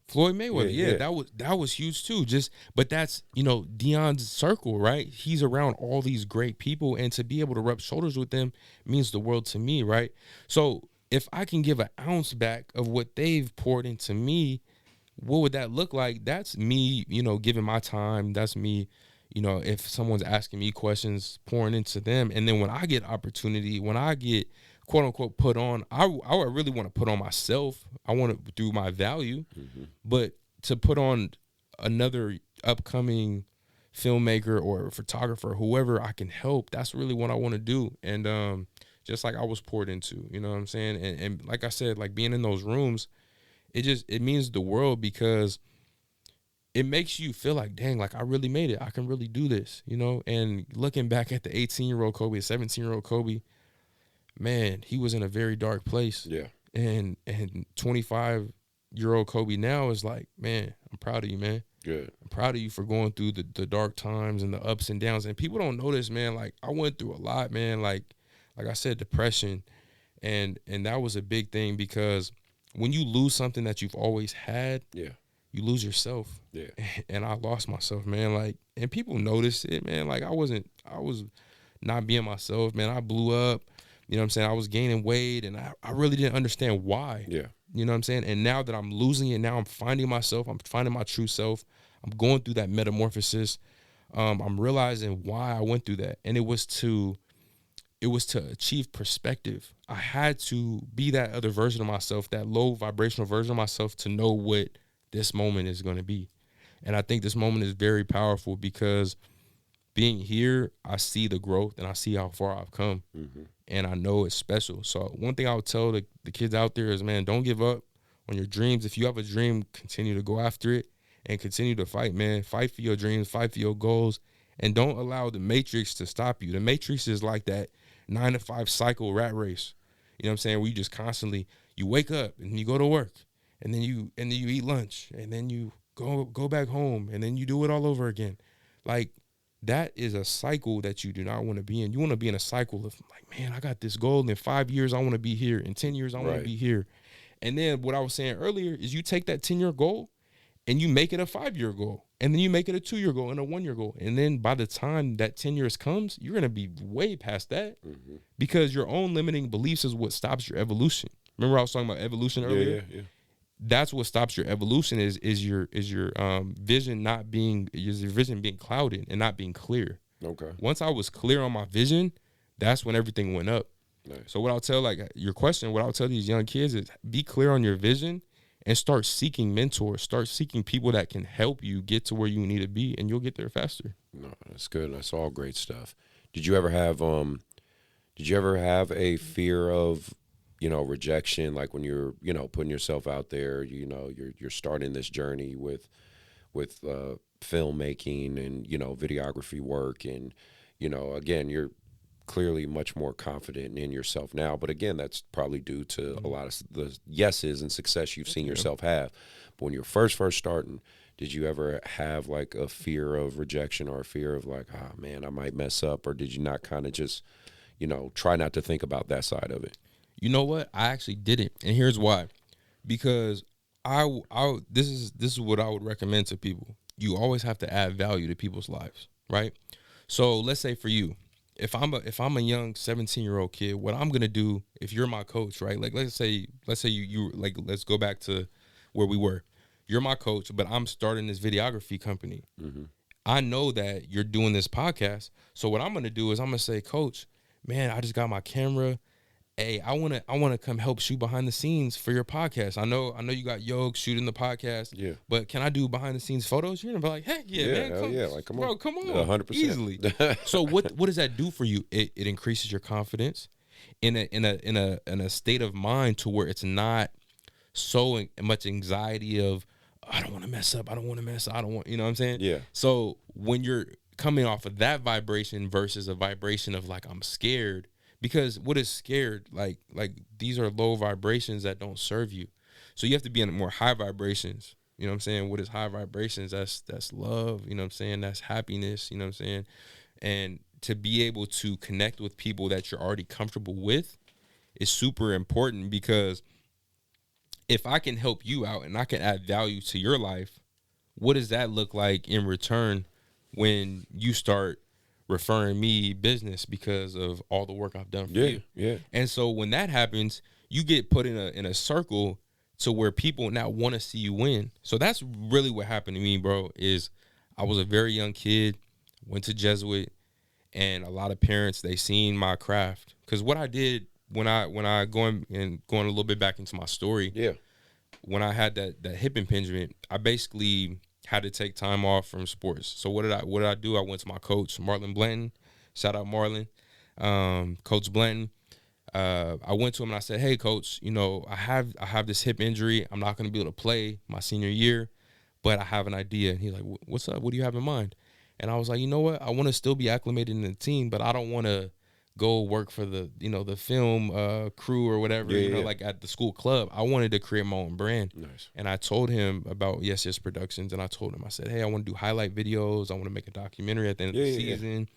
Yeah. That was huge too. But that's, Deon's circle, right? He's around all these great people, and to be able to rub shoulders with them means the world to me, right? So if I can give an ounce back of what they've poured into me, what would that look like? That's me, giving my time. That's me, if someone's asking me questions, pouring into them. And then when I get opportunity, when I get quote unquote put on, I really want to put on myself. I want to do my value, but to put on another upcoming filmmaker or photographer, whoever I can help, that's really what I want to do. And just like I was poured into, you know what I'm saying? And like I said, like being in those rooms, it means the world, because it makes you feel like, dang, like I really made it. I can really do this, And looking back at the 18-year-old Kobe, 17-year-old Kobe, man, he was in a very dark place. Yeah. And 25-year-old Kobe now is like, man, I'm proud of you, man. Good. I'm proud of you for going through the dark times and the ups and downs. And people don't know this, man. Like I went through a lot, man. Like I said, depression. And that was a big thing, because when you lose something that you've always had, you lose yourself. Yeah. And I lost myself, man. Like, and people noticed it, man. Like I was not being myself, man. I blew up. You know what I'm saying? I was gaining weight, and I really didn't understand why. Yeah. You know what I'm saying? And now that I'm losing it, now I'm finding myself. I'm finding my true self. I'm going through that metamorphosis. I'm realizing why I went through that. And it was to achieve perspective. I had to be that other version of myself, that low vibrational version of myself, to know what this moment is going to be. And I think this moment is very powerful, because being here, I see the growth and I see how far I've come. Mm-hmm. And I know it's special. So one thing I would tell the kids out there is, man, don't give up on your dreams. If you have a dream, continue to go after it and continue to fight, man. Fight for your dreams, fight for your goals, and don't allow the matrix to stop you. The matrix is like that 9-to-5 cycle rat race. You know what I'm saying? Where you just constantly, you wake up and you go to work, and then you eat lunch, and then you go back home, and then you do it all over again. Like, that is a cycle that you do not want to be in. You want to be in a cycle of like, man, I got this goal. In 5 years, I want to be here. In 10 years, I want to be here. And then what I was saying earlier is you take that 10-year goal and you make it a 5-year goal. And then you make it a 2-year goal and a 1-year goal. And then by the time that 10 years comes, you're going to be way past that, because your own limiting beliefs is what stops your evolution. Remember I was talking about evolution earlier? Yeah. that's what stops your evolution is your vision being clouded and not being clear. Okay. Once I was clear on my vision, that's when everything went up. Nice. So what I'll tell what I'll tell these young kids is be clear on your vision and start seeking mentors, start seeking people that can help you get to where you need to be, and you'll get there faster. No, that's good. That's all great stuff. Did you ever have a fear of, rejection, like when you're, putting yourself out there, you're starting this journey with filmmaking and, videography work, and, again, you're clearly much more confident in yourself now, but again, that's probably due to a lot of the yeses and success you've seen yourself have. But when you're first starting, did you ever have like a fear of rejection or a fear of like, oh man, I might mess up, or did you not kind of just, try not to think about that side of it? You know what? I actually didn't, and here's why. Because this is what I would recommend to people. You always have to add value to people's lives, right? So let's say for you, if I'm a young 17-year-old kid, what I'm gonna do if you're my coach, right? Like let's say you like, let's go back to where we were. You're my coach, but I'm starting this videography company. Mm-hmm. I know that you're doing this podcast, so what I'm gonna do is I'm gonna say, Coach, man, I just got my camera. Hey, I wanna come help shoot behind the scenes for your podcast. I know you got Yog shooting the podcast. Yeah. But can I do behind the scenes photos? You're gonna be like, heck yeah, man. Hell yeah, like come on. Bro, come on. 100%. Easily. So what does that do for you? It increases your confidence in a state of mind to where it's not so much anxiety of, I don't want to mess up. I don't want to mess up. I don't want, you know what I'm saying? Yeah. So when you're coming off of that vibration versus a vibration of like, I'm scared. Because what is scared? Like these are low vibrations that don't serve you. So you have to be in more high vibrations. You know what I'm saying? What is high vibrations? That's love. You know what I'm saying? That's happiness. You know what I'm saying? And to be able to connect with people that you're already comfortable with is super important, because if I can help you out and I can add value to your life, what does that look like in return when you start referring me business because of all the work I've done for you? Yeah. And so when that happens, you get put in a circle to where people now want to see you win. So that's really what happened to me, bro, is I was a very young kid, went to Jesuit, and a lot of parents, they seen my craft. Because what I did when I going a little bit back into my story, when I had that hip impingement, I basically had to take time off from sports. So what did I do? I went to my coach, Marlon Blanton. Shout out Marlon, Coach Blanton. I went to him and I said, hey, Coach, I have this hip injury. I'm not going to be able to play my senior year, but I have an idea. And he's like, what's up? What do you have in mind? And I was like, you know what? I want to still be acclimated in the team, but I don't want to go work for the film crew or whatever, like at the school club. I wanted to create my own brand. Nice. And I told him about Yes Productions, and I told him, I said, hey, I want to do highlight videos. I want to make a documentary at the end of the season,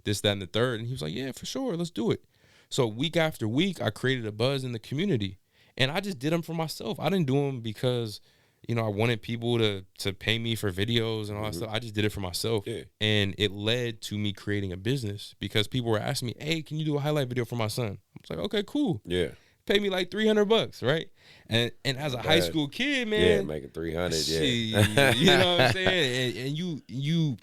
this, that, and the third. And he was like, yeah, for sure. Let's do it. So week after week, I created a buzz in the community, and I just did them for myself. I didn't do them because, I wanted people to pay me for videos and all that stuff. I just did it for myself. Yeah. And it led to me creating a business because people were asking me, hey, can you do a highlight video for my son? I was like, okay, cool. Yeah. Pay me like $300, right? And as a high school kid, man. Yeah, making 300, you know what I'm saying? And you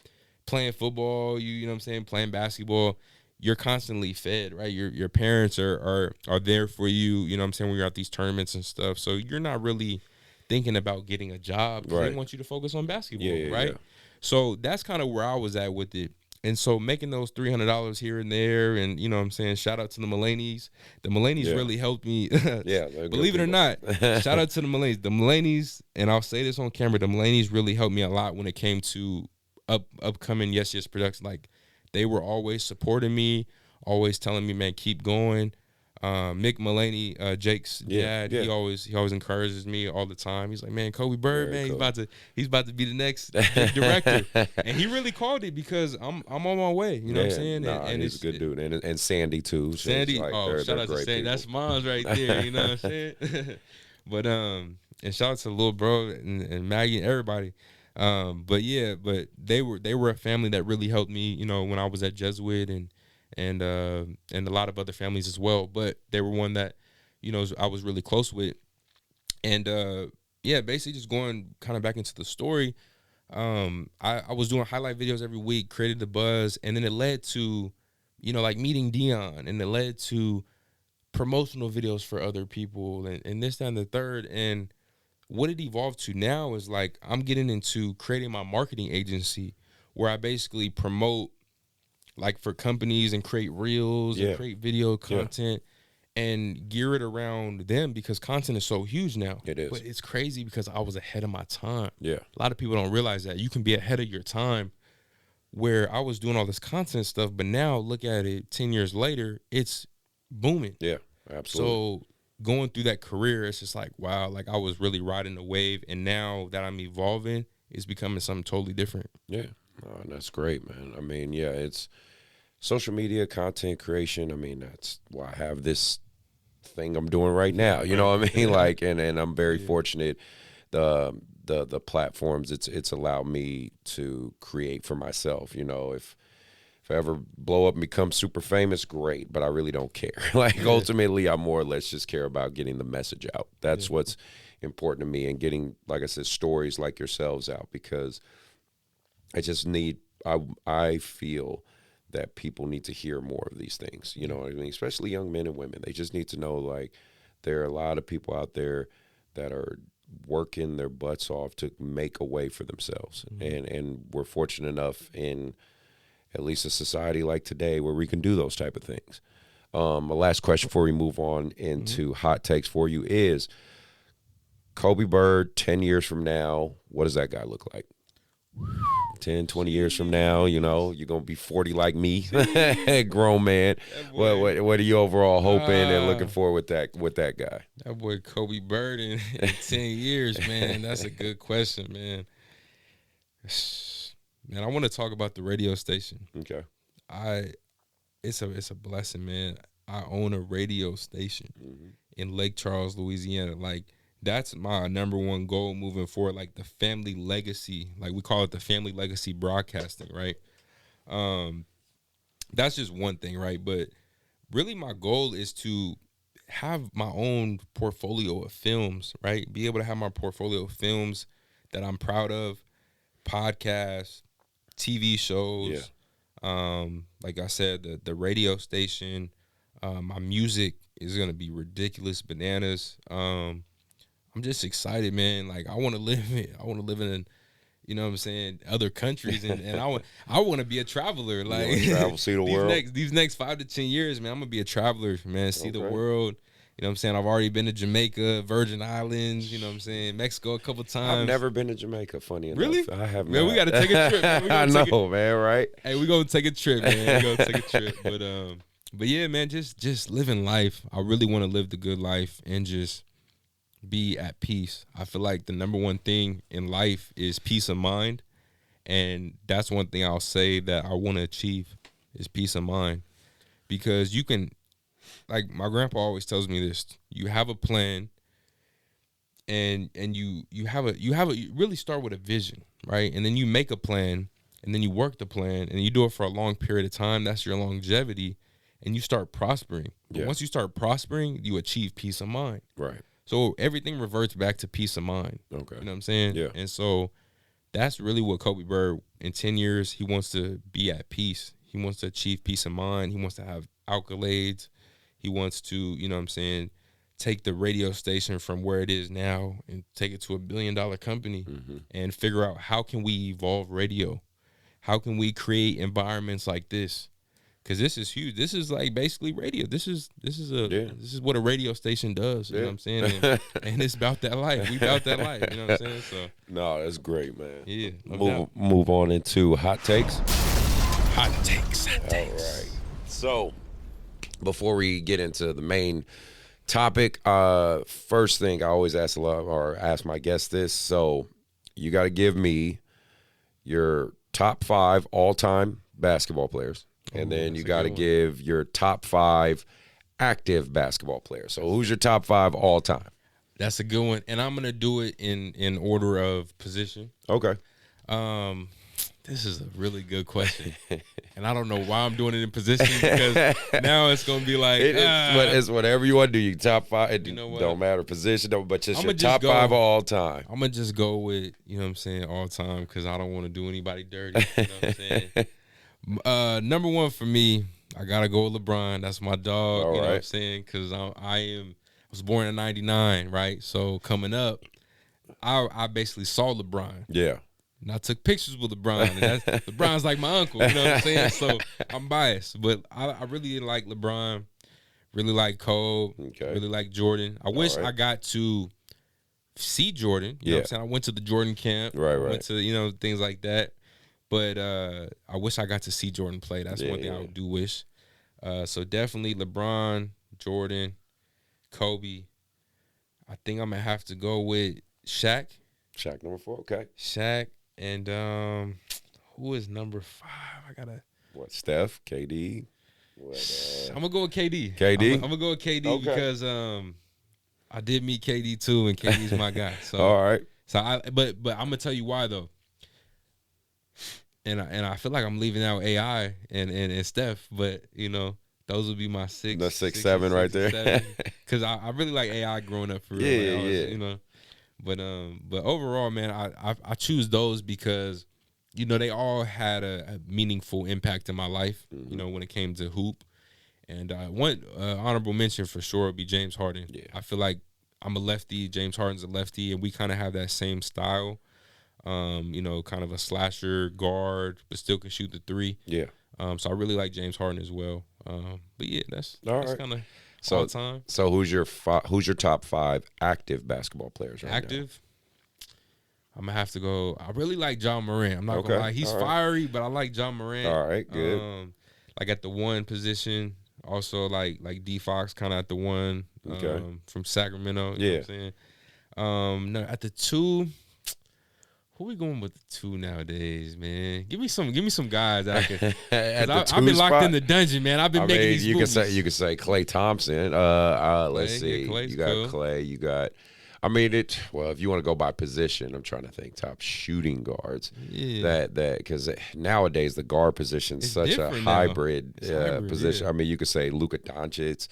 playing football, you know what I'm saying, playing basketball, you're constantly fed, right? Your parents are there for you, you know what I'm saying, when you're at these tournaments and stuff. So you're not really thinking about getting a job because they want you to focus on basketball, right? Yeah. So that's kind of where I was at with it. And so making those $300 here and there, and you know what I'm saying, shout out to the Mulaney's. The Mulaney's really helped me. Believe it or not, shout out to the Mulaney's. The Mulaney's, and I'll say this on camera, the Mulaney's really helped me a lot when it came to upcoming Yes production. Like, they were always supporting me, always telling me, man, keep going. Mick Mulaney, Jake's dad, he always encourages me all the time. He's like, man, Kobe Byrd, man, cool. he's about to be the next director. And he really called it because I'm on my way. You know what I'm saying? Nah, and he's a good dude. And Sandy too. Sandy, shout out to Sandy. People. That's mom's right there. You know what I'm saying? But and shout out to little bro and Maggie and everybody. But they were a family that really helped me. When I was at Jesuit and a lot of other families as well, but they were one that, I was really close with. And yeah, basically just going kind of back into the story. I was doing highlight videos every week, created the buzz, and then it led to, like meeting Deon, and it led to promotional videos for other people and this, that, and the third. And what it evolved to now is like I'm getting into creating my marketing agency where I basically promote like for companies and create reels and create video content and gear it around them because content is so huge now. It is. But it's crazy because I was ahead of my time. Yeah. A lot of people don't realize that. You can be ahead of your time where I was doing all this content stuff, but now look at it 10 years later, it's booming. Yeah, absolutely. So going through that career, it's just like, wow, like I was really riding the wave. And now that I'm evolving, it's becoming something totally different. Yeah. Oh, that's great, man. I mean, yeah, it's social media, content creation. I mean, that's why I have this thing I'm doing right now. You know what I mean? Like, and I'm very fortunate. The platforms it's allowed me to create for myself. If I ever blow up and become super famous, great, but I really don't care. Like, ultimately, I more or less just care about getting the message out. That's what's important to me, and getting, like I said, stories like yourselves out, because I just need, I feel that people need to hear more of these things. You know what I mean? Especially young men and women. They just need to know, like, there are a lot of people out there that are working their butts off to make a way for themselves. And we're fortunate enough in at least a society like today where we can do those type of things. My last question before we move on into hot takes for you is, Kobe Byrd, 10 years from now, what does that guy look like? 10, 20 years from now, you're going to be 40 like me, grown man. What are you overall hoping and looking for with that guy? That boy Kobe Byrd in 10 years, man. That's a good question, man. Man, I want to talk about the radio station. Okay. It's a blessing, man. I own a radio station in Lake Charles, Louisiana. Like, that's my number one goal moving forward, like the family legacy. Like, we call it the family legacy broadcasting, right? That's just one thing, right? But really my goal is to have my own portfolio of films, right? Be able to have my portfolio of films that I'm proud of, podcasts, TV shows, like I said, the radio station. My music is going to be ridiculous, bananas. I'm just excited, man. Like, I want to live in, you know what I'm saying, other countries, and I want to be a traveler. Like, travel, see the world. These next 5 to 10 years, man, I'm gonna be a traveler, man. See the world. You know what I'm saying? I've already been to Jamaica, Virgin Islands. You know what I'm saying? Mexico a couple times. I've never been to Jamaica. Funny enough, really? I have. Man, we got to take a trip. Man. I know, man. Right? Hey, we gonna take a trip, man. We gonna take a trip. But yeah, man, just living life. I really want to live the good life and just be at peace. I feel like the number one thing in life is peace of mind, and that's one thing I'll say that I want to achieve is peace of mind, because you can, like my grandpa always tells me this, you have a plan, and you really start with a vision, right? And then you make a plan, and then you work the plan, and you do it for a long period of time. That's your longevity, and you start prospering. But once you start prospering, you achieve peace of mind. Right. So everything reverts back to peace of mind. Okay. You know what I'm saying? Yeah. And so that's really what Kobe Byrd, in 10 years, he wants to be at peace. He wants to achieve peace of mind. He wants to have accolades. He wants to, you know what I'm saying, take the radio station from where it is now and take it to $1 billion company and figure out how can we evolve radio? How can we create environments like this? Because this is huge. This is like basically radio. This is what a radio station does. You know what I'm saying? And it's about that life. We about that life. You know what I'm saying? So no, that's great, man. Yeah. Move on into hot takes. Hot takes. Hot takes. All right. So before we get into the main topic, first thing I always ask my guests this. So you got to give me your top 5 all-time basketball players. And then you got to give your top 5 active basketball players. So who's your top 5 all time? That's a good one. And I'm going to do it in order of position. Okay. This is a really good question, and I don't know why I'm doing it in position because now it's gonna be like it's whatever you want to do. You top 5. It You know what? don't matter position, but just I'ma your just top go- 5 of all time. I'm gonna just go with what I'm saying all time because I don't want to do anybody dirty. You know what I'm saying? Number 1 for me, I gotta go with LeBron. That's my dog. All you know what I'm right. saying? Because I was born in '99, right? So coming up, I basically saw LeBron. Yeah. And I took pictures with LeBron. And LeBron's like my uncle, you know what I'm saying? So I'm biased. But I really like LeBron, really like Kobe, really like Jordan. I wish I got to see Jordan. You know what I'm saying? I went to the Jordan camp. Right. Went to, things like that. But I wish I got to see Jordan play. That's one thing I do wish. So definitely LeBron, Jordan, Kobe. I think I'm going to have to go with Shaq. Shaq number 4, okay. Shaq. And who is number 5? I gotta. What? Steph, KD. I'm gonna go with KD. KD. I'm gonna go with KD because I did meet KD too, and KD's my guy. So all right. So but I'm gonna tell you why though. And I feel like I'm leaving out AI and Steph, but those would be my 6. The 6, 7 right there. Because I really like AI growing up for real. Yeah. But overall, man, I choose those because, they all had a meaningful impact in my life, when it came to hoop. And one honorable mention for sure would be James Harden. Yeah. I feel like I'm a lefty, James Harden's a lefty, and we kind of have that same style. Kind of a slasher guard, but still can shoot the 3. Yeah. So I really like James Harden as well. But yeah, that's kind of all time. So who's your top 5 active basketball players right active? Now? I'm gonna have to go. I really like John Morant. I'm not gonna lie. He's fiery, but I like John Morant. All right, good. Like at the 1 position. Also like D Fox kind of at the 1. From Sacramento. You know what I'm saying? No, at the 2. Who we going with the 2 nowadays, man? Give me some guys that I can. I've been locked in the dungeon, man. I've been making these moves. You could say Klay Thompson. Let's see. You got cool. Klay. You got. Well, if you want to go by position, I'm trying to think top shooting guards. Yeah. That because nowadays the guard position is such a hybrid position. Yeah. You could say Luka Doncic.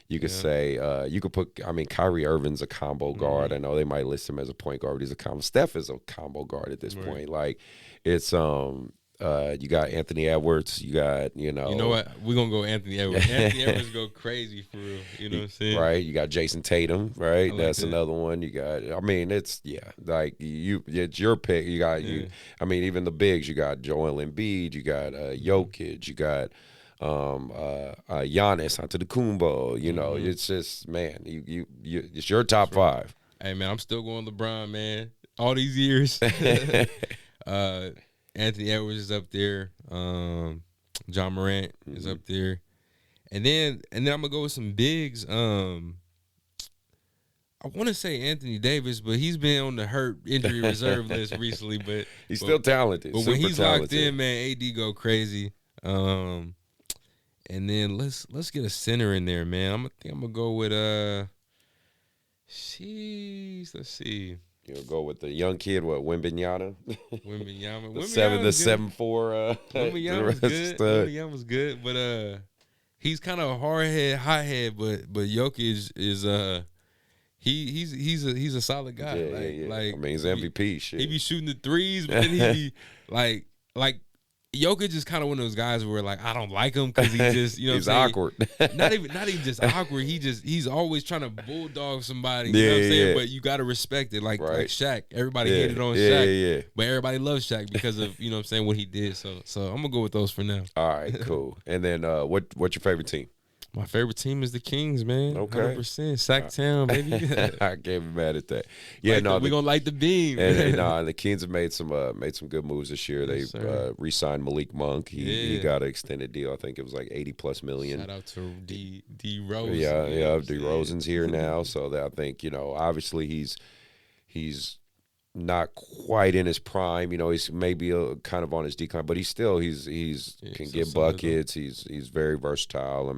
You could say you could put. Kyrie Irving's a combo guard. I know they might list him as a point guard, but he's a combo. Steph is a combo guard at this point. Like it's you got Anthony Edwards. You got You know what? We're gonna go Anthony Edwards. Anthony Edwards go crazy for real. You know what I'm saying? Right. You got Jason Tatum. Right. That's another one. You got. It's like it's your pick. You got you. Even the bigs. You got Joel Embiid. You got Jokic. You got. Giannis Antetokounmpo, it's just, man, you it's your top 5. Hey man, I'm still going LeBron, man. All these years. Anthony Edwards is up there. John Morant is up there. And then I'm gonna go with some bigs. I want to say Anthony Davis, but he's been on the hurt injury reserve list recently. But he's still talented. But when he's locked in, man, AD go crazy. And then let's get a center in there, man. I'm gonna go with let's see. You'll go with the young kid, Wembanyama. The 7'4". Wembanyama was good, but he's kind of a hard-head, hot-head, but Jokic is he's a solid guy. He's MVP. Shit. He be shooting the 3s, but then he be like. Jokic is kind of one of those guys where I don't like him because he just he's awkward. not even just awkward. He's always trying to bulldog somebody. You know what I'm saying? But you gotta respect it. Like Shaq. Everybody hated on Shaq. But everybody loves Shaq because of what he did. So I'm gonna go with those for now. All right, cool. And then what's your favorite team? My favorite team is the Kings, man. Okay. 100%. Sacktown, baby. I can't be mad at that. We're going to light the beam. And the Kings have made some good moves this year. They re-signed Malik Monk. He got an extended deal. I think it was like $80+ million. Shout out to D Rose. Yeah, DeRozan's here now. So I think, obviously he's not quite in his prime. He's maybe kind of on his decline, but he's can get buckets. He's very versatile.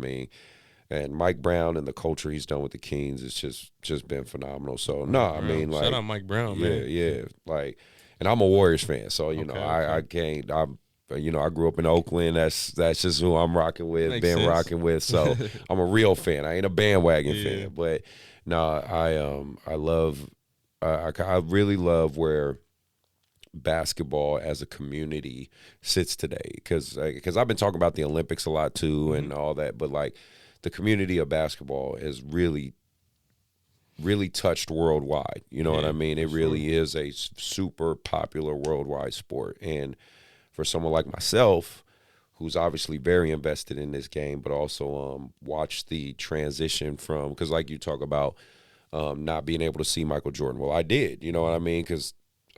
And Mike Brown and the culture he's done with the Kings has just been phenomenal. So shout out Mike Brown, man. Yeah. Like, and I'm a Warriors fan, so you know I Okay. can't. I grew up in Oakland. That's just who I'm rocking with, Makes been sense. rocking with. So I'm a real fan. I ain't a bandwagon Yeah. fan, but no, I love. I really love where basketball as a community sits today, because I've been talking about the Olympics a lot too and all that, but like the community of basketball is really touched worldwide. You know what I mean? It really is a super popular worldwide sport. And for someone like myself, who's obviously very invested in this game, but also watched the transition from, because like you talk about not being able to see Michael Jordan. Well, I did, you know what I mean? Because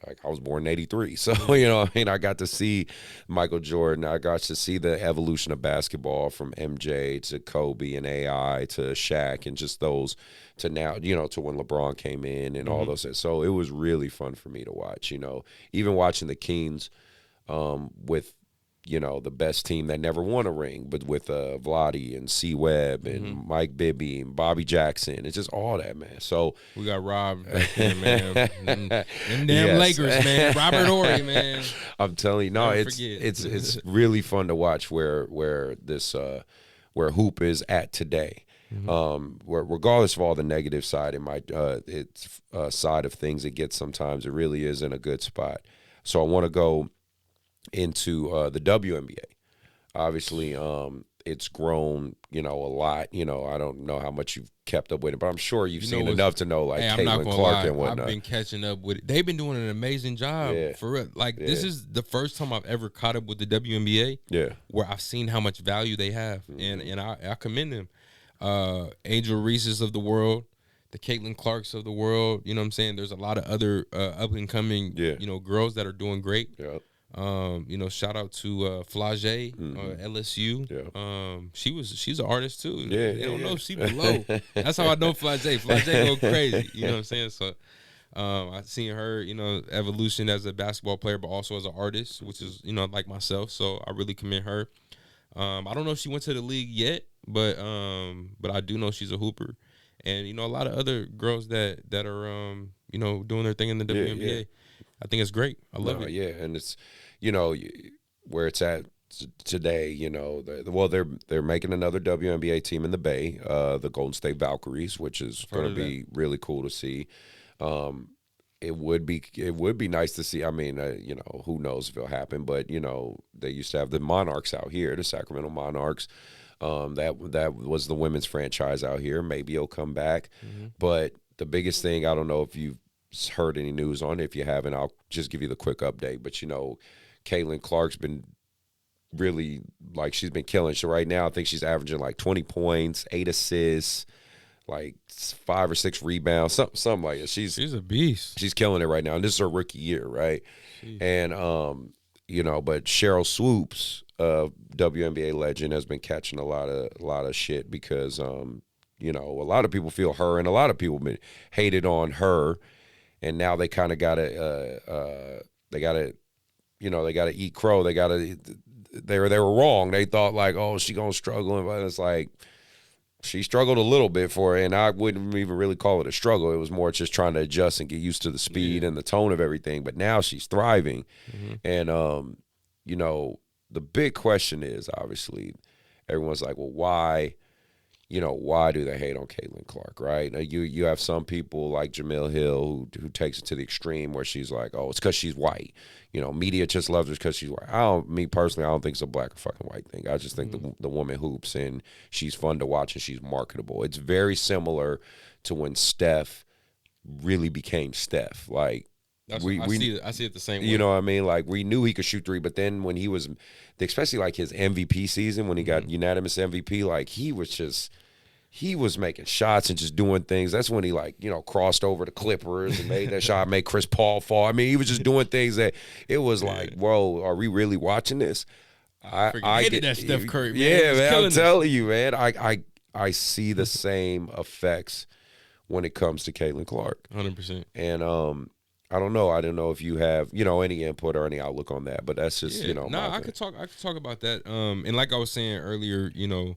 like I was born in '83, so you know what I mean. I got to see Michael Jordan. I got to see the evolution of basketball from MJ to Kobe and AI to Shaq and just those to now, you know, to when LeBron came in and all those. So it was really fun for me to watch. You know, even watching the Kings with, you know, the best team that never won a ring, but with Vlade and C. Webb and Mike Bibby and Bobby Jackson. It's just all that, man. So We got Rob back there, man. Them damn Yes. Lakers, man. Robert Horry, man. I'm telling you, no, Never it's forget. it's really fun to watch where this where hoop is at today. Where regardless of all the negative side, it's side of things it gets sometimes, it really is in a good spot. So I want to go into the WNBA. Obviously, it's grown, you know, a lot. You know, I don't know how much you've kept up with it, but I'm sure you've seen enough to know, like, Hey, I'm not Caitlin gonna Clark lie. and whatnot. I've been catching up with it. They've been doing an amazing job, Yeah. for real. Like, this is the first time I've ever caught up with the WNBA. Yeah. Where I've seen how much value they have, and I commend them. Angel Reese's of the world, the Caitlin Clarks of the world. You know what I'm saying? There's a lot of other up and coming, you know, girls that are doing great. Yeah. You know, shout out to Flage, LSU. Yeah. She's an artist too. Yeah, They don't yeah. know she below. That's how I know Flage. Flage go crazy. You know what I'm saying? So I've seen her, you know, evolution as a basketball player, but also as an artist, which is, you know, like myself. So I really commend her. I don't know if she went to the league yet, but I do know she's a hooper. And, you know, a lot of other girls that are you know, doing their thing in the WNBA. yeah. I think it's great. I love it. Yeah, and it's, you know, where it's at today. You know, they're making another WNBA team in the Bay, the Golden State Valkyries, which is going to be really cool to see. It would be nice to see. I mean, you know, who knows if it'll happen, but you know, they used to have the Monarchs out here, the Sacramento Monarchs. That was the women's franchise out here. Maybe it'll come back, but the biggest thing, I don't know if you've heard any news on it. If you haven't, I'll just give you the quick update. But you know, Caitlin Clark's been really, like, she's been killing. So right now, I think she's averaging like 20 points, 8 assists, like 5 or 6 rebounds, something like that. She's a beast. She's killing it right now, and this is her rookie year, right? Jeez. And you know, but Cheryl Swoops, WNBA legend, has been catching a lot of shit because you know, a lot of people feel her, and a lot of people been hated on her, and now they kind of gotta you know, they gotta eat crow. They were wrong. They thought like, oh, she gonna struggle, but it's like, she struggled a little bit for it, and I wouldn't even really call it a struggle. It was more just trying to adjust and get used to the speed and the tone of everything. But now she's thriving. And, you know, the big question is, obviously, everyone's like, well, why do they hate on Caitlin Clark, right? Now, you have some people like Jamil Hill who takes it to the extreme where she's like, oh, it's because she's white. You know, media just loves her because she's white. Me personally, I don't think it's a black or fucking white thing. I just think the woman hoops, and she's fun to watch, and she's marketable. It's very similar to when Steph really became Steph. Like, I see it the same way. You know what I mean? Like, we knew he could shoot three, but then when he was, especially like his MVP season, when he got unanimous MVP, like, he was making shots and just doing things. That's when he, like, you know, crossed over the Clippers and made that shot, made Chris Paul fall. I mean, he was just doing things that it was like, whoa, are we really watching this? I hated that Steph Curry, man. Yeah, man, I'm telling you, man. I see the same effects when it comes to Caitlin Clark. 100%. And I don't know if you have, you know, any input or any outlook on that, but that's just, you know. I could talk about that. And like I was saying earlier, you know,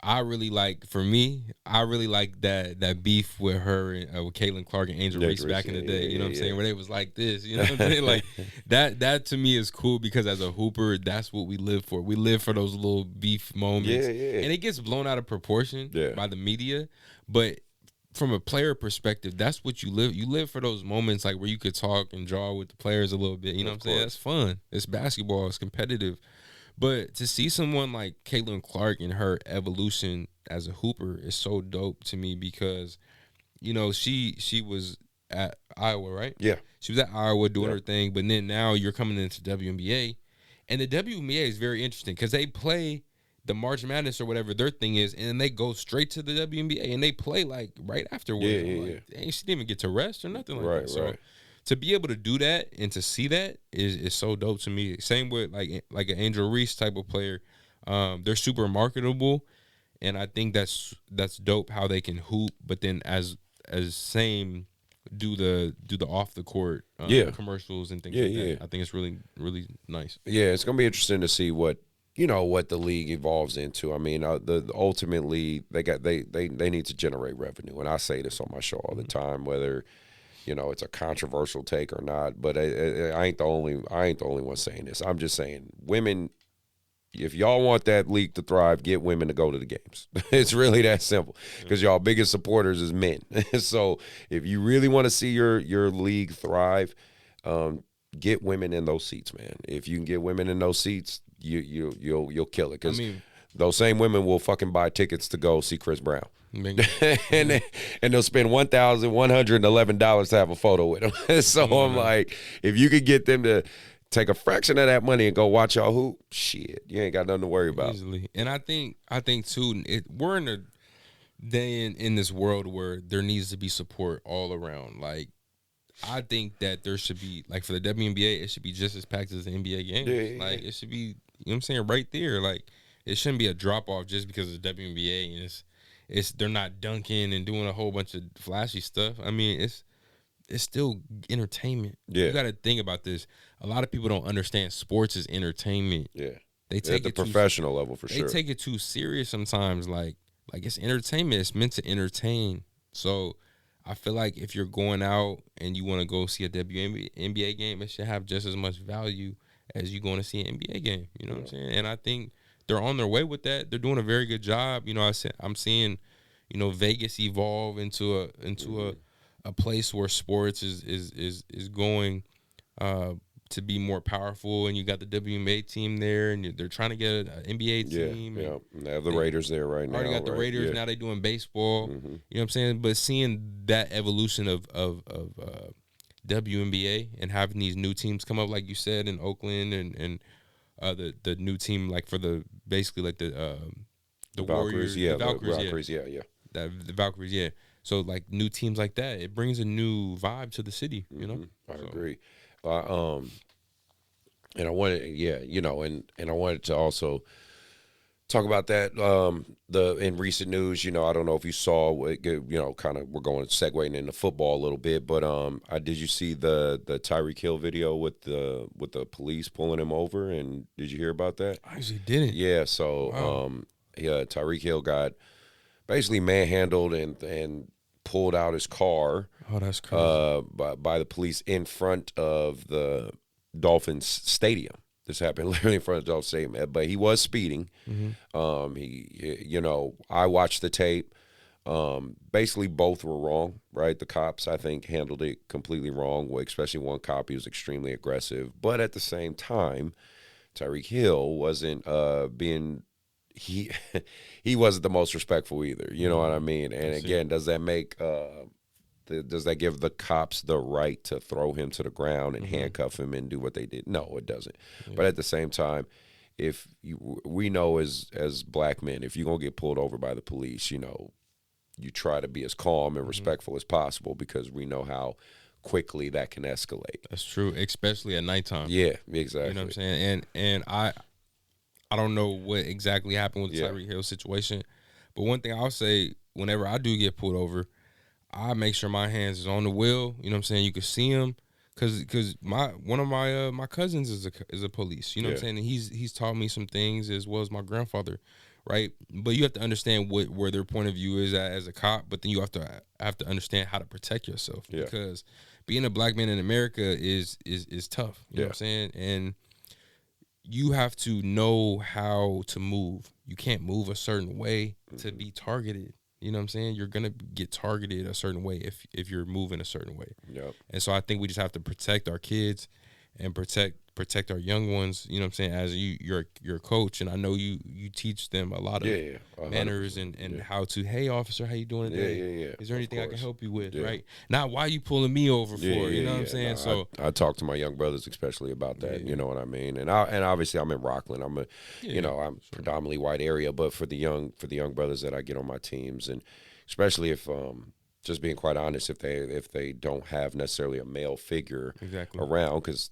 I really like, for me, I really like that beef with her and with Caitlin Clark and Angel Reese back in the day. You know what I'm saying? Where they was like this. You know what I'm saying? Like that to me is cool because as a hooper, that's what we live for. We live for those little beef moments. And it gets blown out of proportion by the media, but from a player perspective, that's what you live. You live for those moments like where you could talk and draw with the players a little bit. You know what I'm saying? That's fun. It's basketball. It's competitive. But to see someone like Caitlin Clark and her evolution as a hooper is so dope to me because, you know, she was at Iowa, right? Yeah. She was at Iowa doing her thing, but then now you're coming into WNBA. And the WNBA is very interesting because they play the March Madness or whatever their thing is, and they go straight to the WNBA, and they play, like, right afterwards. Dang, she didn't even get to rest or nothing like that. So to be able to do that and to see that is so dope to me. Same with like an Angel Reese type of player. They're super marketable, and I think that's dope how they can hoop, but then as same do the off the court commercials and things like that. I think it's really, really nice. Yeah, it's gonna be interesting to see what the league evolves into. I mean, ultimately they need to generate revenue, and I say this on my show all the time, whether it's a controversial take or not. But I ain't the only one saying this. I'm just saying, women, if y'all want that league to thrive, get women to go to the games. It's really that simple because y'all biggest supporters is men. So if you really want to see your league thrive, get women in those seats, man. If you can get women in those seats, you'll kill it. Because those same women will fucking buy tickets to go see Chris Brown. and they'll spend $1,111 to have a photo with him. So I'm like, if you could get them to take a fraction of that money and go watch y'all hoop, shit, you ain't got nothing to worry about. Easily. And I think too, we're in a day in this world where there needs to be support all around. Like, I think that there should be, like, for the WNBA, it should be just as packed as the NBA games. Like, it should be, you know what I'm saying, right there. Like, it shouldn't be a drop off just because of the WNBA and they're not dunking and doing a whole bunch of flashy stuff. I mean, it's still entertainment. You got to think about this. A lot of people don't understand sports is entertainment. They take at the professional level for sure. They take it too serious sometimes. Like it's entertainment. It's meant to entertain. So I feel like if you're going out and you want to go see a WNBA game, it should have just as much value as you going to see an NBA game. You know what I'm saying? And I think they're on their way with that. They're doing a very good job. You know, I'm seeing, Vegas evolve into a place where sports is going to be more powerful, and you got the WNBA team there, and they're trying to get an NBA team. Yeah, and they have the Raiders there right now. Already got the Raiders. Now they're doing baseball. You know what I'm saying? But seeing that evolution of WNBA and having these new teams come up, like you said, in Oakland and the new team, like for the basically like the Warriors, the Valkyries, the Valkyries, So like new teams like that, it brings a new vibe to the city. You know, I agree. And I wanted, and I wanted to also talk about that. In recent news, I don't know if you saw, kind of we're going segueing into football a little bit, but did you see the Tyreek Hill video with the police pulling him over? And did you hear about that? I actually didn't. Yeah. So Tyreek Hill got basically manhandled and pulled out his car. Oh, that's crazy. By the police in front of the Dolphins stadium. This happened literally in front of the Dolphins stadium. But he was speeding. I watched the tape. Basically, both were wrong, right? The cops, I think, handled it completely wrong. Especially one cop, he was extremely aggressive. But at the same time, Tyreek Hill wasn't being he wasn't the most respectful either. You know what I mean? And again, does that make does that give the cops the right to throw him to the ground and handcuff him and do what they did? No, it doesn't. But at the same time, we know as black men, if you're gonna get pulled over by the police, you try to be as calm and respectful as possible because we know how quickly that can escalate. That's true, especially at nighttime. Yeah, exactly. You know what I'm saying? And I don't know what exactly happened with the Tyreek Hill situation, but one thing I'll say, whenever I do get pulled over, I make sure my hands is on the wheel. You know what I'm saying? You can see him because one of my cousins is a police. You know what I'm saying? And he's taught me some things, as well as my grandfather right? But you have to understand where their point of view is at as a cop. But then you have to understand how to protect yourself, because being a black man in America is tough. You know what I'm saying? And you have to know how to move. You can't move a certain way to be targeted. You know what I'm saying? You're gonna get targeted a certain way if you're moving a certain way. Yep. And so I think we just have to protect our kids and protect our young ones. You know what I'm saying? As you're a coach, and I know you teach them a lot of manners and how to. Hey, officer, how you doing today? Is there anything I can help you with? Right? Not why you pulling me over for. You know what I'm saying? No, so I talk to my young brothers especially about that. You know what I mean? And obviously I'm in Rocklin. I'm predominantly white area, but for the young brothers that I get on my teams, and especially if just being quite honest, if they don't have necessarily a male figure around, because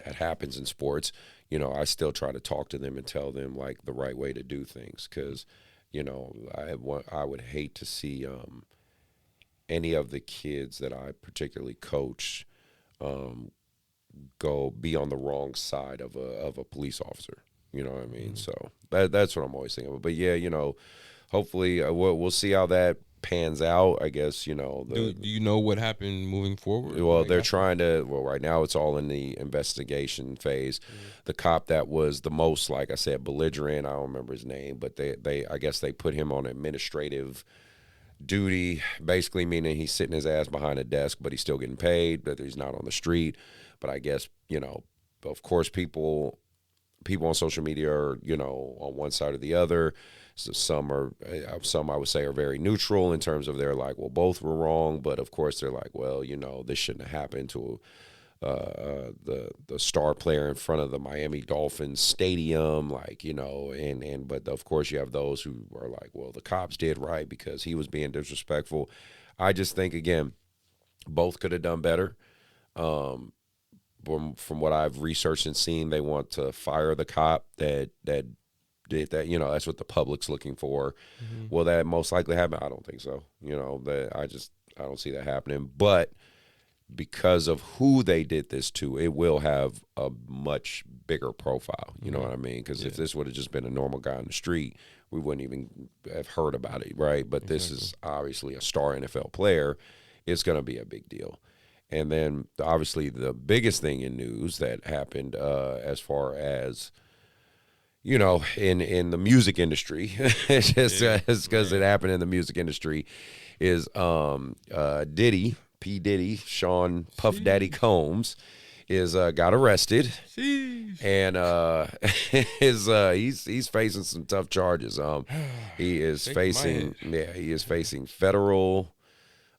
that happens in sports, you know, I still try to talk to them and tell them like the right way to do things, because, you know, I would hate to see any of the kids that I particularly coach go be on the wrong side of a police officer. You know what I mean? So that's what I'm always thinking about. But yeah, you know, hopefully we'll see how that pans out, I guess. You know, do you know what happened moving forward? Well, they're trying to. Well, right now it's all in the investigation phase. The cop that was the most, like I said, belligerent, I don't remember his name, but they I guess they put him on administrative duty, basically meaning he's sitting his ass behind a desk, but he's still getting paid, but he's not on the street. But I guess, you know, of course, people on social media are, you know, on one side or the other. So some I would say are very neutral in terms of they're like, well, both were wrong, but of course they're like, well, you know, this shouldn't have happened to the star player in front of the Miami Dolphins stadium, like, you know, but of course you have those who are like, well, the cops did right because he was being disrespectful. I just think, again, both could have done better. From what I've researched and seen, they want to fire the cop that did that. You know, that's what the public's looking for. Will that most likely happen? I don't think so. You know, I don't see that happening. But because of who they did this to, it will have a much bigger profile. You know what I mean? Because if this would have just been a normal guy on the street, we wouldn't even have heard about it, right? But this is obviously a star NFL player. It's going to be a big deal. And then obviously the biggest thing in news that happened as far as, you know, in the music industry, just because it happened in the music industry, is P. Diddy, Sean Puff Daddy Combs, got arrested. And he's facing some tough charges. He is facing federal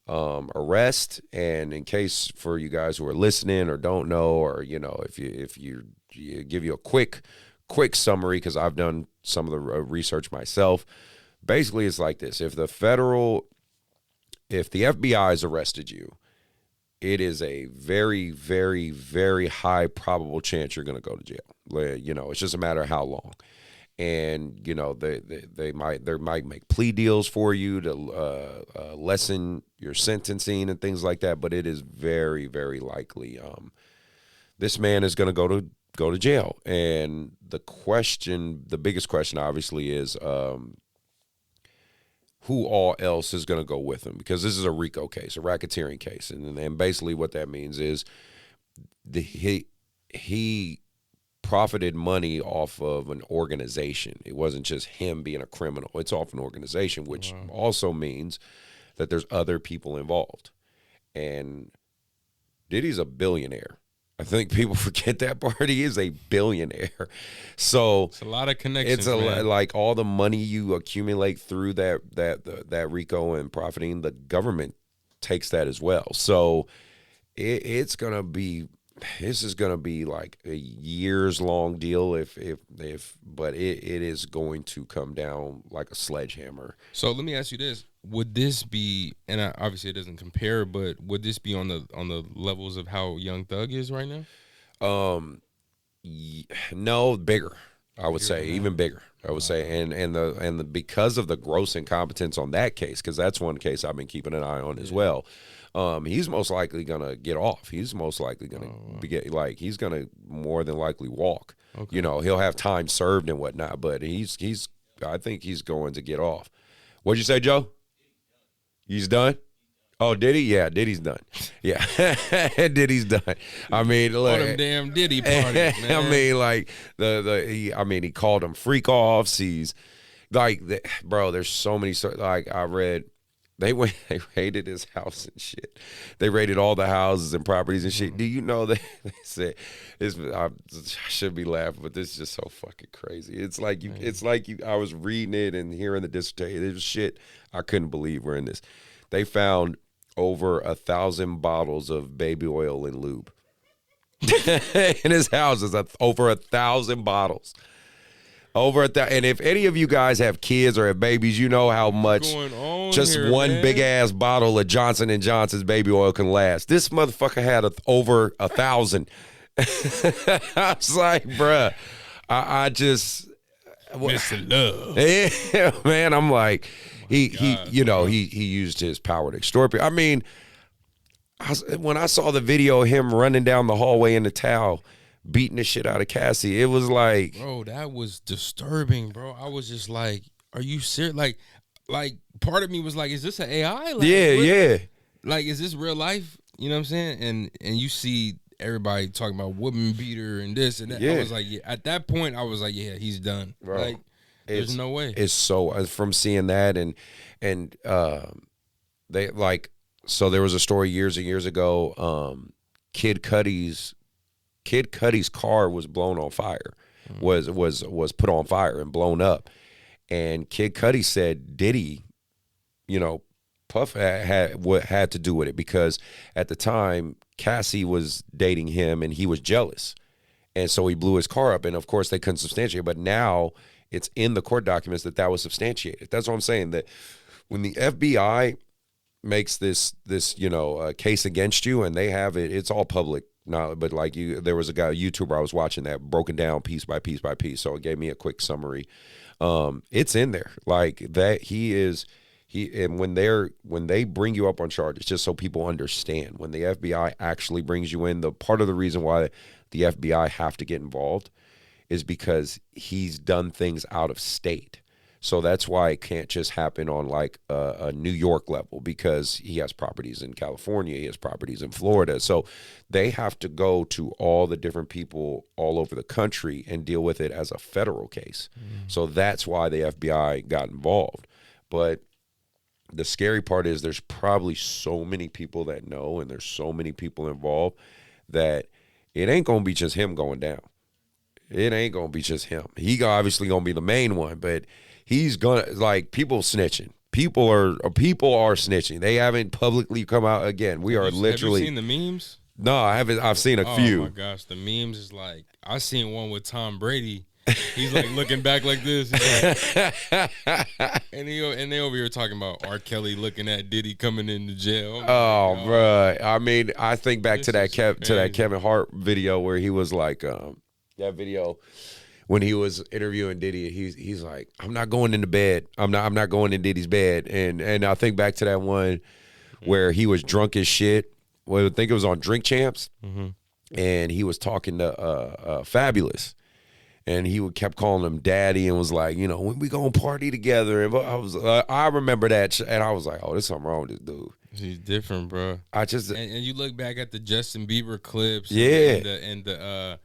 arrest. And in case for you guys who are listening or don't know, or, you know, if you give you a quick summary, because I've done some of the research myself. Basically, it's like this: if the FBI has arrested you, it is a very, very, very high probable chance you're going to go to jail. You know, it's just a matter of how long. And, you know, they might make plea deals for you to lessen your sentencing and things like that. But it is very, very likely this man is going to go to jail. And the biggest question obviously is who all else is going to go with him, because this is a RICO case, a racketeering case. And basically what that means is he profited money off of an organization. It wasn't just him being a criminal. It's off an organization, which also means that there's other people involved. And Diddy's a billionaire. I think people forget that part. He is a billionaire. So it's a lot of connections. It's like all the money you accumulate through that RICO and profiting, the government takes that as well. So this is gonna be like a years long deal but it is going to come down like a sledgehammer. So let me ask you this: would this be, and obviously it doesn't compare, but would this be on the levels of how Young Thug is right now? No, bigger. I would say even bigger. I would say, and because of the gross incompetence on that case, because that's one case I've been keeping an eye on as well. He's most likely gonna get off. He's most likely gonna he's gonna more than likely walk. Okay. You know, he'll have time served and whatnot, but he's he's going to get off. What'd you say, Joe? He's done? Oh, Diddy? Yeah, Diddy's done. Yeah, Diddy's done. I mean, look, all them damn Diddy parties, man. I mean, like he called them freak offs. He's like, bro. There's so many. Like I read, they raided his house and shit. They raided all the houses and properties and shit. Do you know they said? I should be laughing, but this is just so fucking crazy. It's like you. It's like you. I was reading it and hearing the dissertation. There's shit I couldn't believe we're in this. They found over 1,000 bottles of baby oil and lube in his house. Is over 1,000 bottles. And if any of you guys have kids or have babies, you know how much just here, one big ass bottle of Johnson & Johnson's baby oil can last. This motherfucker had over 1,000. I was like, bruh, I just Mr. Love. Yeah, man. I'm like, he used his power to extort people. I mean, when I saw the video of him running down the hallway in the towel, beating the shit out of Cassie, it was like, bro, that was disturbing, bro. I was just like, are you serious? Like part of me was like, is this an AI? Like, yeah. Like, is this real life? You know what I'm saying? And you see everybody talking about woman beater and this and that. Yeah. I was like, yeah. At that point, I was like, yeah, he's done. Bro, like, there's no way. It's so from seeing that and they like, so there was a story years and years ago. Kid Cudi's car was blown on fire, was put on fire and blown up, and Kid Cudi said Diddy, Puff had to do with it because at the time Cassie was dating him and he was jealous, and so he blew his car up, and of course they couldn't substantiate, but now it's in the court documents that was substantiated. That's what I'm saying, that when the FBI makes this case against you and they have it, it's all public. No, but like there was a YouTuber I was watching that broken down piece by piece by piece. So it gave me a quick summary. It's in there like that. And when they bring you up on charges, just so people understand, when the FBI actually brings you in, the part of the reason why the FBI have to get involved is because he's done things out of state. So that's why it can't just happen on like a New York level, because he has properties in California, he has properties in Florida. So they have to go to all the different people all over the country and deal with it as a federal case. So that's why the FBI got involved. But the scary part is there's probably so many people that know, and there's so many people involved, that it ain't going to be just him going down. It ain't going to be just him. He obviously going to be the main one, but he's gonna, like, people snitching. People are snitching. They haven't publicly come out again. We are literally. Have you seen the memes? No, I haven't. I've seen a few. Oh my gosh, the memes is like, I seen one with Tom Brady. He's like looking back like this, like, and they over here talking about R. Kelly looking at Diddy coming into jail. Oh, bro. I mean, I think back to that Kevin Hart video where he was like, that video. When he was interviewing Diddy, he's like, I'm not going into bed. I'm not going in Diddy's bed. And I think back to that one where he was drunk as shit. Well, I think it was on Drink Champs, and he was talking to Fabulous, and he kept calling him Daddy and was like, when we gonna party together. And I remember that, and I was like, oh, there's something wrong with this dude. He's different, bro. And you look back at the Justin Bieber clips, and the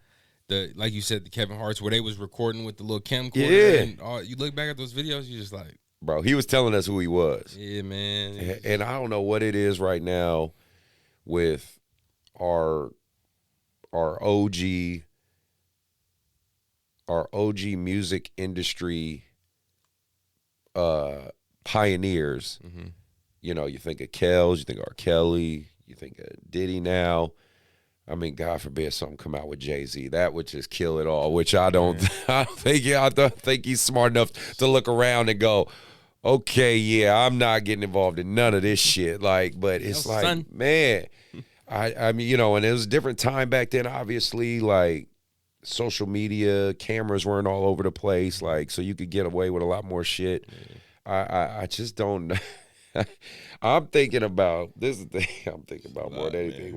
like you said, the Kevin Hart's where they was recording with the little camcorder. And you look back at those videos, you just like, bro, he was telling us who he was. Yeah, man. And I don't know what it is right now with our OG music industry pioneers. You think of Kells, you think of R. Kelly, you think of Diddy now. I mean, God forbid something come out with Jay-Z. That would just kill it all, which I don't think he's smart enough to look around and go, okay, yeah, I'm not getting involved in none of this shit. Like, but it's like, son. Man, I mean, and it was a different time back then, obviously, like social media, cameras weren't all over the place, like, so you could get away with a lot more shit. I just don't I'm thinking about, this is the thing I'm thinking about more than anything.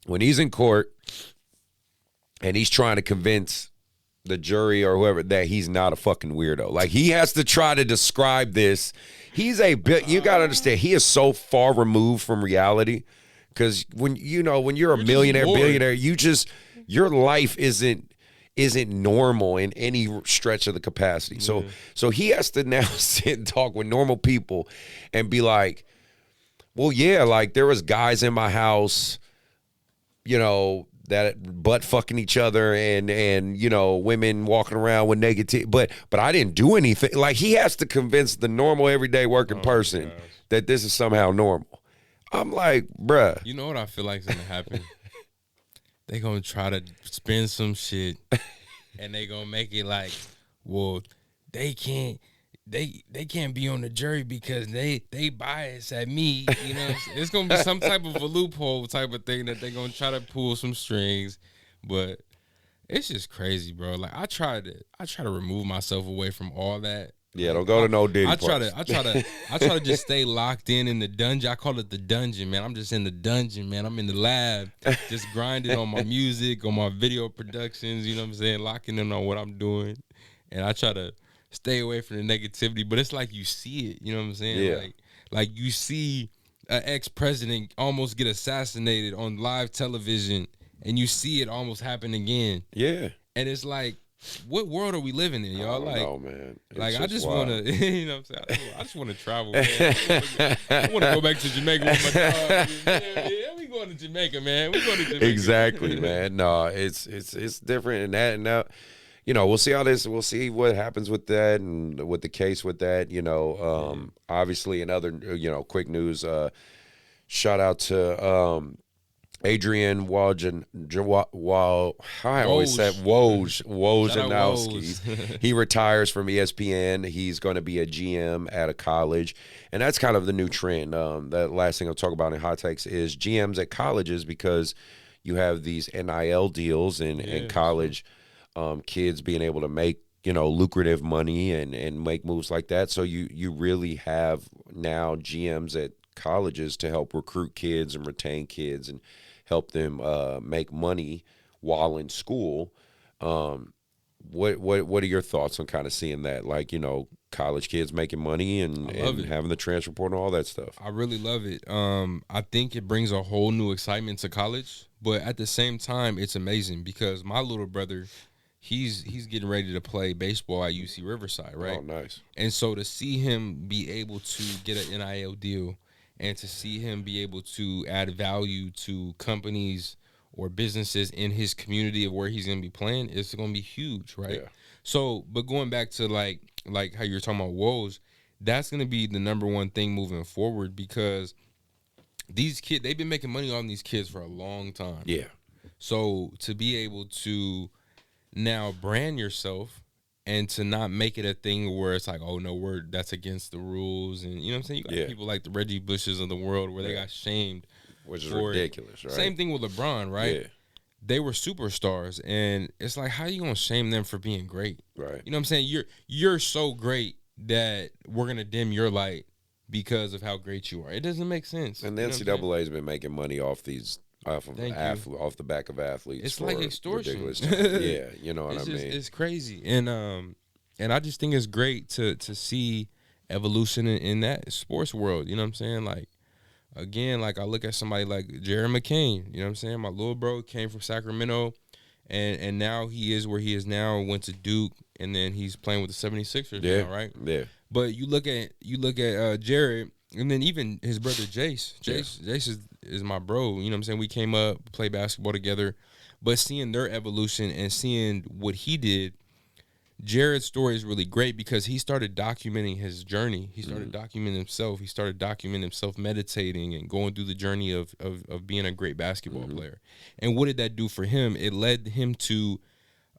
When he's in court and he's trying to convince the jury or whoever that he's not a fucking weirdo. Like, he has to try to describe this. He's a bit. You gotta understand. He is so far removed from reality. Because when you're a millionaire, billionaire, your life isn't normal in any stretch of the capacity. So he has to now sit and talk with normal people and be like, well, yeah, like there was guys in my house, that butt fucking each other and women walking around with negative, but I didn't do anything. Like, he has to convince the normal everyday working person that this is somehow normal. I'm like, bruh. You know what I feel like is gonna happen? They gonna try to spin some shit, and they gonna make it like, well, they can't be on the jury because they bias at me. It's gonna be some type of a loophole type of thing that they gonna try to pull some strings, but it's just crazy, bro. Like, I try to remove myself away from all that. Yeah, don't go to no Diddy I try to just stay locked in the dungeon. I call it the dungeon, man. I'm just in the dungeon, man. I'm in the lab, just grinding on my music, on my video productions, you know what I'm saying? Locking in on what I'm doing. And I try to stay away from the negativity, but it's like you see it, you know what I'm saying? Yeah. Like you see an ex-president almost get assassinated on live television, and you see it almost happen again. Yeah. And it's like, what world are we living in, y'all? I don't know, man. Like, I just want to, you know what I'm saying? I just want to travel, man. I want to go back to Jamaica with my dog. Yeah, we going to Jamaica, man. We going to Jamaica. Exactly, man. No, it's different in that. And now, we'll see we'll see what happens with that and with the case with that. Obviously, in other, quick news, shout out to Adrian Wojnarowski. He retires from ESPN. He's going to be a GM at a college, and that's kind of the new trend. That last thing I'll talk about in hot takes is GMs at colleges, because you have these NIL deals and college kids being able to make lucrative money and make moves like that. So you really have now GMs at colleges to help recruit kids and retain kids and help them make money while in school. What are your thoughts on kind of seeing that, like, college kids making money and having the transfer portal and all that stuff? I really love it. I think it brings a whole new excitement to college, but at the same time, it's amazing because my little brother, he's getting ready to play baseball at UC Riverside, right? Oh, nice. And so to see him be able to get an NIL deal and to see him be able to add value to companies or businesses in his community of where he's going to be playing, it's going to be huge, right? Yeah. So, but going back to like how you're talking about Woes, that's going to be the number one thing moving forward, because these kids, they've been making money on these kids for a long time. Yeah. So to be able to now brand yourself and to not make it a thing where it's like, oh no, that's against the rules, and you know what I'm saying? You got people like the Reggie Bushes of the world where they got shamed, which is ridiculous, right? Same thing with LeBron, right? Yeah. They were superstars, and it's like, how you gonna shame them for being great? Right. You know what I'm saying? You're so great that we're gonna dim your light because of how great you are. It doesn't make sense. And the NCAA has been making money off off the back of athletes. It's like extortion. Yeah, you know what I mean? It's crazy. And I just think it's great to see evolution in that sports world. You know what I'm saying? Like, again, like I look at somebody like Jared McCain. You know what I'm saying? My little bro came from Sacramento, and now he is where he is now, went to Duke, and then he's playing with the 76ers now, right? Yeah. But you look at Jared, and then even his brother Jace. Jace is my bro. You know what I'm saying? We came up, played basketball together. But seeing their evolution and seeing what he did, Jared's story is really great because he started documenting his journey. He started documenting himself. He started documenting himself meditating and going through the journey of being a great basketball player. And what did that do for him? It led him to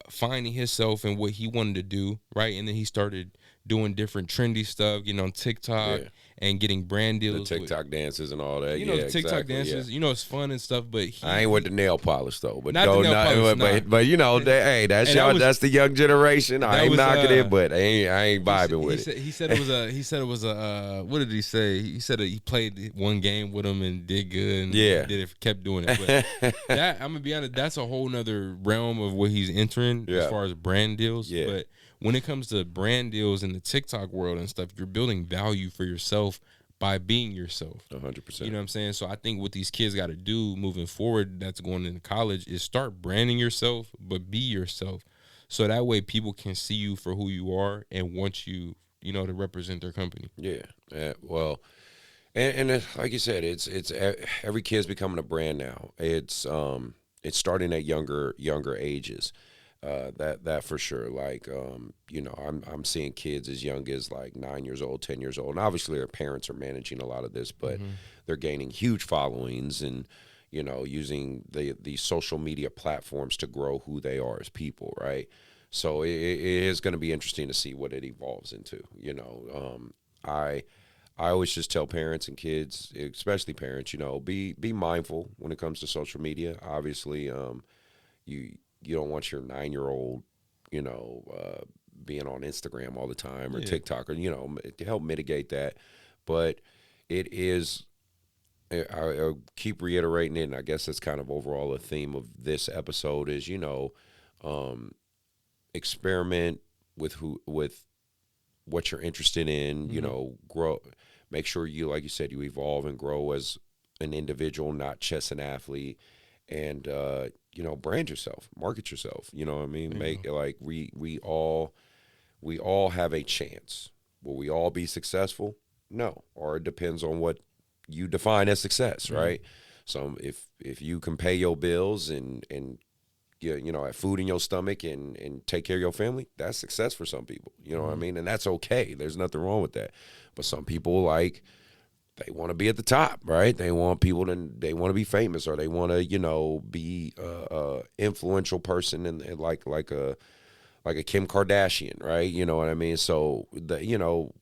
finding himself and what he wanted to do, right? And then he started doing different trendy stuff, getting on TikTok. Yeah. and getting brand The deals. TikTok dances and all that. You know, yeah, the TikTok exactly, dances, you know, it's fun and stuff, but I ain't with the nail polish though, but Not the nail polish, but you know, hey, that's And that y'all. was- That's the young generation. I ain't was, knocking it, but I ain't vibing he with said, it. He said it was a what did he say? He said that he played one game with him and did good. And Yeah. kept doing it. But that, I'm gonna be honest, that's a whole nother realm of what he's entering as far as brand deals. Yeah. But when it comes to brand deals in the TikTok world and stuff, you're building value for yourself by being yourself. 100%. You know what I'm saying? So I think what these kids got to do moving forward that's going into college is start branding yourself, but be yourself. So that way people can see you for who you are and want you, you know, to represent their company. Yeah. Well, and like you said, it's every kid's becoming a brand now. It's starting at younger ages. That for sure. Like, you know, I'm seeing kids as young as like 9 years old, 10 years old, and obviously their parents are managing a lot of this, but they're gaining huge followings and, you know, using the social media platforms to grow who they are as people, right? So it is going to be interesting to see what it evolves into. You know, I always just tell parents and kids, especially parents, you know, be mindful when it comes to social media. Obviously, you don't want your 9-year-old, you know, being on Instagram all the time or TikTok, or, you know, to help mitigate that. But it is, I keep reiterating it, and I guess that's kind of overall a theme of this episode is, you know, experiment with what you're interested in, you know, grow, make sure you, like you said, you evolve and grow as an individual, not just an athlete, and, you know, brand yourself, market yourself, you know what I mean? Make like, we all have a chance. Will we all be successful? No. Or it depends on what you define as success, right? So if you can pay your bills and you know, have food in your stomach and take care of your family, that's success for some people. You know what I mean? And that's okay. There's nothing wrong with that. But some people, like, they want to be at the top, right? They want they want to be famous, or they want to, you know, be a influential person and like a Kim Kardashian, right? You know what I mean? So you know,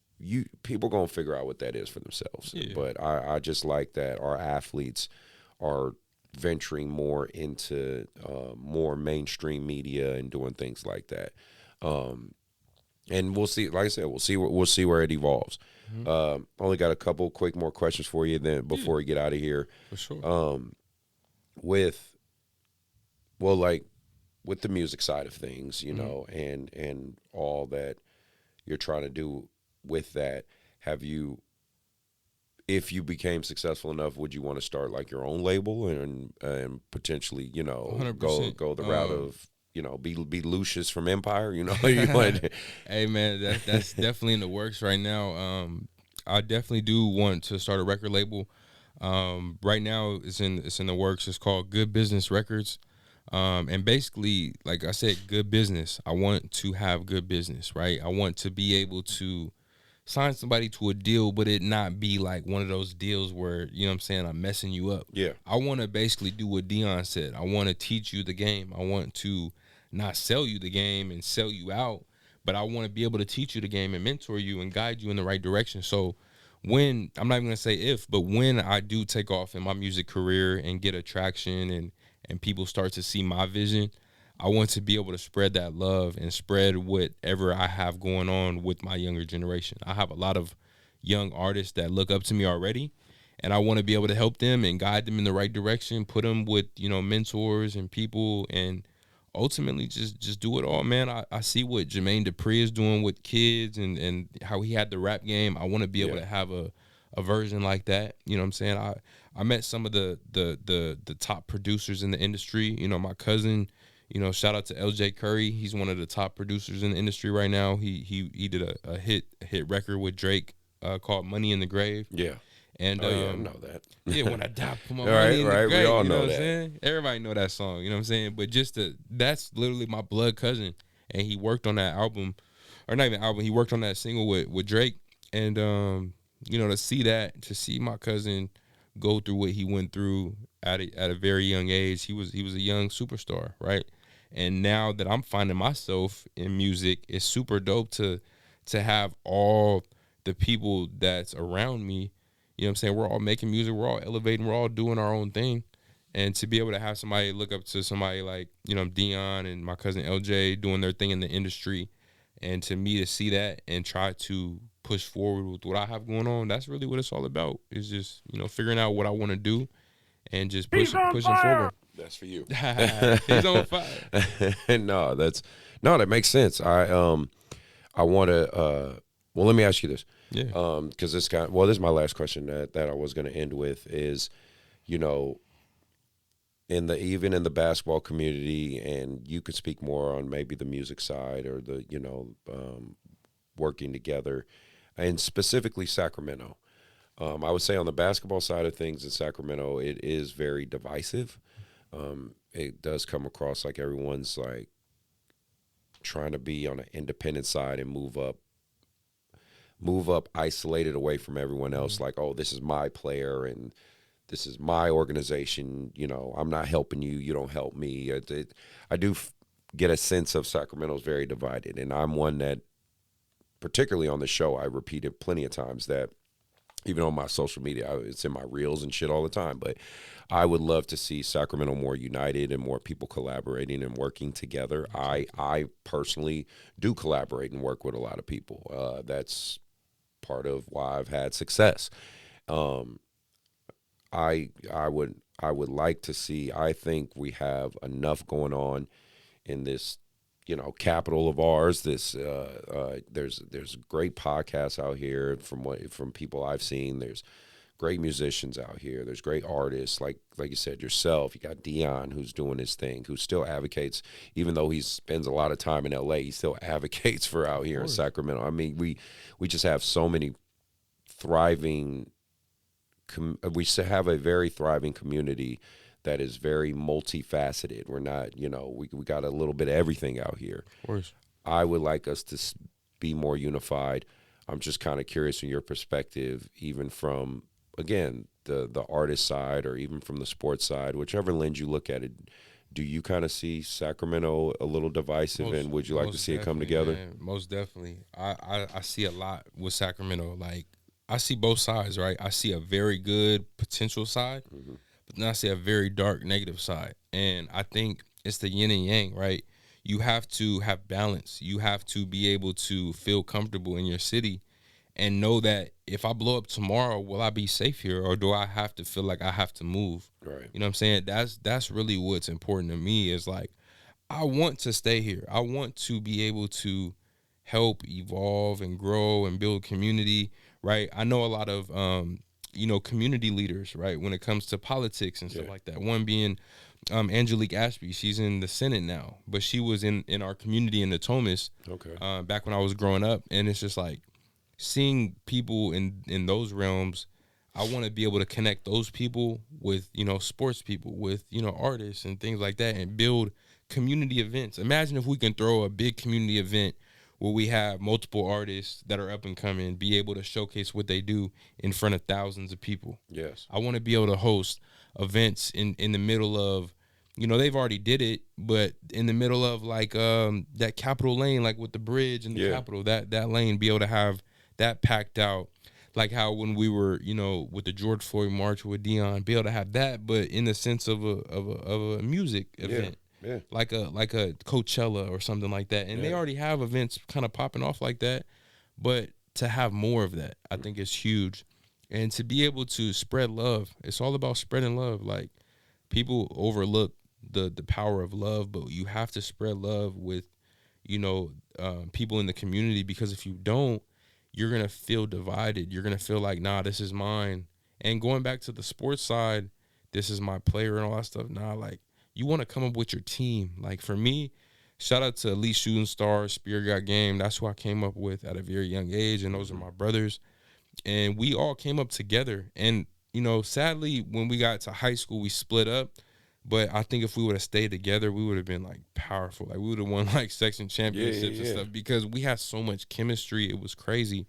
people gonna figure out what that is for themselves. Yeah. But I just like that our athletes are venturing more into more mainstream media and doing things like that. And we'll see. Like I said, we'll see where it evolves. Only got a couple quick more questions for you then before we get out of here. For sure. With the music side of things, you know, and all that you're trying to do with that, if you became successful enough, would you want to start like your own label and potentially, you know, 100%. go the route of, you know, be Lucius from Empire, you know? Hey man, that's definitely in the works right now. I definitely do want to start a record label. Right now it's in the works. It's called Good Business Records. And basically, like I said, good business. I want to have good business, right? I want to be able to sign somebody to a deal, but it not be like one of those deals where, you know what I'm saying, I'm messing you up. Yeah. I want to basically do what Deon said. I want to teach you the game. I want to not sell you the game and sell you out, but I want to be able to teach you the game and mentor you and guide you in the right direction. So when, I'm not even going to say if, but when I do take off in my music career and get attraction and people start to see my vision, I want to be able to spread that love and spread whatever I have going on with my younger generation. I have a lot of young artists that look up to me already, and I want to be able to help them and guide them in the right direction, put them with, you know, mentors and people, and ultimately just do it all, man. I see what Jermaine Dupri is doing with kids and how he had the rap game. I want to be able to have a version like that. You know what I'm saying? I met some of the top producers in the industry. You know, my cousin, you know, shout out to LJ Curry. He's one of the top producers in the industry right now. He did a hit record with Drake called Money in the Grave. Yeah. And I know that. Yeah, when I die, put my Right, money in the right. grave. We all you know know what that. I'm saying? Everybody know that song. You know what I'm saying? But that's literally my blood cousin, and he worked on that album, or not even album. He worked on that single with Drake, and you know, to see my cousin go through what he went through at a very young age. He was a young superstar, right? And now that I'm finding myself in music, it's super dope to have all the people that's around me, you know what I'm saying, we're all making music, we're all elevating, we're all doing our own thing. And to be able to have somebody look up to somebody like, you know, Deon and my cousin LJ doing their thing in the industry, and to me to see that and try to push forward with what I have going on, that's really what it's all about. It's just, you know, figuring out what I want to do and just pushing forward. That's for you. He's on fire. No, that makes sense. I want to. Well, let me ask you this. Yeah. Because this is my last question that I was going to end with is, you know, even in the basketball community, and you could speak more on maybe the music side or the, you know, working together, and specifically Sacramento. I would say on the basketball side of things in Sacramento, it is very divisive. It does come across like everyone's like trying to be on an independent side and move up isolated away from everyone else. Like, oh, this is my player and this is my organization. You know, I'm not helping you. You don't help me. I do get a sense of Sacramento's very divided. And I'm one that, particularly on the show, I repeated plenty of times that even on my social media, it's in my reels and shit all the time. But I would love to see Sacramento more united and more people collaborating and working together. I personally do collaborate and work with a lot of people. That's part of why I've had success. I would like to see. I think we have enough going on in this, you know, capital of ours. This there's great podcasts out here from people I've seen. There's great musicians out here. There's great artists like you said yourself. You got Deon, who's doing his thing, who still advocates, even though he spends a lot of time in LA, he still advocates for out here in Sacramento. I mean, we just have so many thriving. We have a very thriving community that is very multifaceted. We're not, you know, we got a little bit of everything out here. Of course. I would like us to be more unified. I'm just kind of curious from your perspective, even from, again, the artist side or even from the sports side, whichever lens you look at it, do you kind of see Sacramento a little divisive, and would you like to see it come together? Man, most definitely. I see a lot with Sacramento. Like, I see both sides, right? I see a very good potential side, but then I see a very dark negative side. And I think it's the yin and yang, right? You have to have balance. You have to be able to feel comfortable in your city and know that if I blow up tomorrow, will I be safe here, or do I have to feel like I have to move? Right. You know what I'm saying? That's really what's important to me, is like, I want to stay here. I want to be able to help evolve and grow and build community, right? I know a lot of, community leaders, right, when it comes to politics and stuff like that. One being Angelique Ashby. She's in the Senate now, but she was in our community in the Thomas back when I was growing up. And it's just like seeing people in those realms. I want to be able to connect those people with, you know, sports people, with, you know, artists and things like that, and build community events. Imagine if we can throw a big community event where we have multiple artists that are up and coming, be able to showcase what they do in front of thousands of people. Yes. I want to be able to host events in the middle of, you know, they've already did it, but in the middle of like that Capitol lane, like with the bridge and the Capitol, that lane, be able to have that packed out. Like how when we were, you know, with the George Floyd March with Deon, be able to have that, but in the sense of a music event. Yeah. Like a Coachella or something like that. And they already have events kind of popping off like that. But to have more of that, I think is huge. And to be able to spread love, it's all about spreading love. Like, people overlook the power of love, but you have to spread love with, you know, people in the community, because if you don't, you're going to feel divided. You're going to feel like, nah, this is mine. And going back to the sports side, this is my player and all that stuff. Nah, like, you want to come up with your team. Like, for me, shout out to Elite Shooting Stars, Spirit Got Game. That's who I came up with at a very young age, and those are my brothers. And we all came up together. And, you know, sadly, when we got to high school, we split up. But I think if we would have stayed together, we would have been, like, powerful. Like, we would have won, like, section championships and stuff, because we had so much chemistry. It was crazy.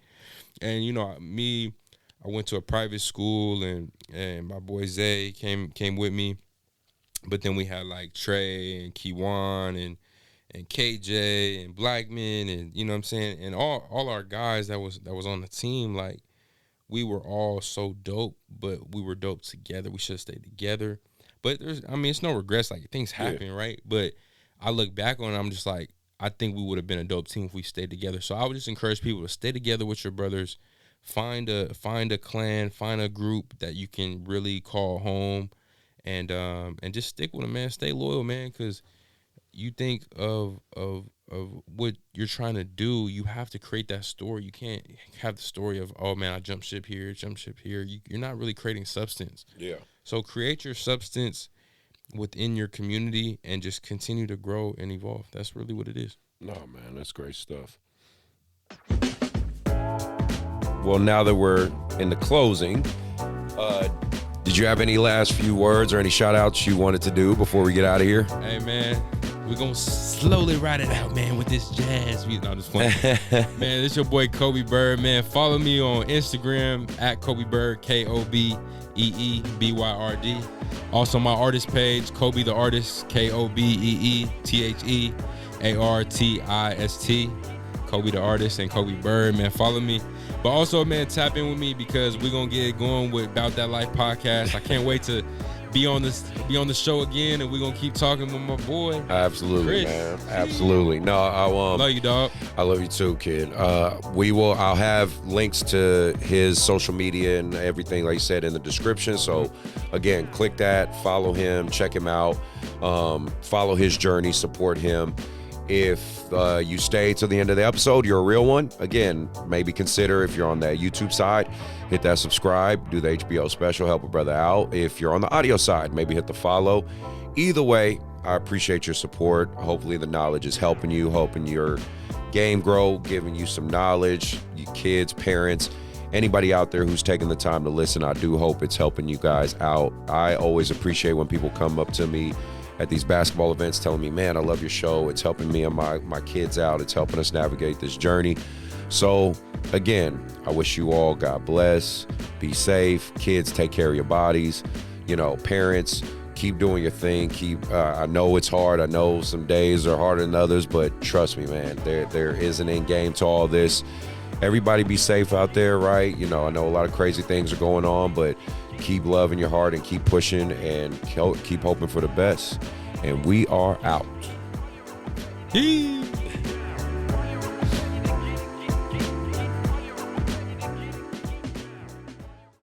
And, you know, I went to a private school, and my boy Zay came with me. But then we had like Trey and Kiwan and KJ and Blackman and you know what I'm saying, and all our guys that was on the team, like we were all so dope, but we were dope together. We should have stayed together. But it's no regrets. Like things happen, right? But I look back on it, I'm just like, I think we would have been a dope team if we stayed together. So I would just encourage people to stay together with your brothers. Find a clan, find a group that you can really call home, and just stick with them, man. Stay loyal, man, because you think of what you're trying to do, you have to create that story. You can't have the story of, oh man, I jump ship here. You're not really creating substance. Yeah. So create your substance within your community and just continue to grow and evolve. That's really what it is. No, man, that's great stuff. Well, now that we're in the closing, did you have any last few words or any shout outs you wanted to do before we get out of here? Hey man, we're gonna slowly ride it out, man, with this jazz music. No, just fun. Man, this your boy Kobe Byrd, man. Follow me on Instagram at Kobe Byrd, KOBEEBYRD. Also my artist page, Kobe the Artist, KOBEETHEARTIST. Kobe the Artist and Kobe Byrd, man. Follow me. But also, man, tap in with me because we're gonna get going with Bout That Life Podcast. I can't wait to be on the show again, and we're gonna keep talking with my boy. Absolutely, Chris. man. Absolutely. No, I love you, dog. I love you too, kid. I'll have links to his social media and everything, like you said, in the description. So again, click that, follow him, check him out, follow his journey, support him. If you stay to the end of the episode, you're a real one. Again, maybe consider, if you're on that YouTube side, hit that subscribe, do the HBO special, help a brother out. If you're on the audio side, maybe hit the follow. Either way, I appreciate your support. Hopefully the knowledge is helping your game grow, giving you some knowledge, you kids, parents, anybody out there who's taking the time to listen. I do hope it's helping you guys out. I always appreciate when people come up to me at these basketball events telling me, man, I love your show. It's helping me and my kids out. It's helping us navigate this journey. So again, I wish you all God bless. Be safe. Kids, take care of your bodies. Parents, keep doing your thing. I know it's hard. I know some days are harder than others, but trust me, man, there is an end game to all this. Everybody be safe out there, right? I know a lot of crazy things are going on, but keep loving your heart and keep pushing and keep hoping for the best. And we are out. Peace.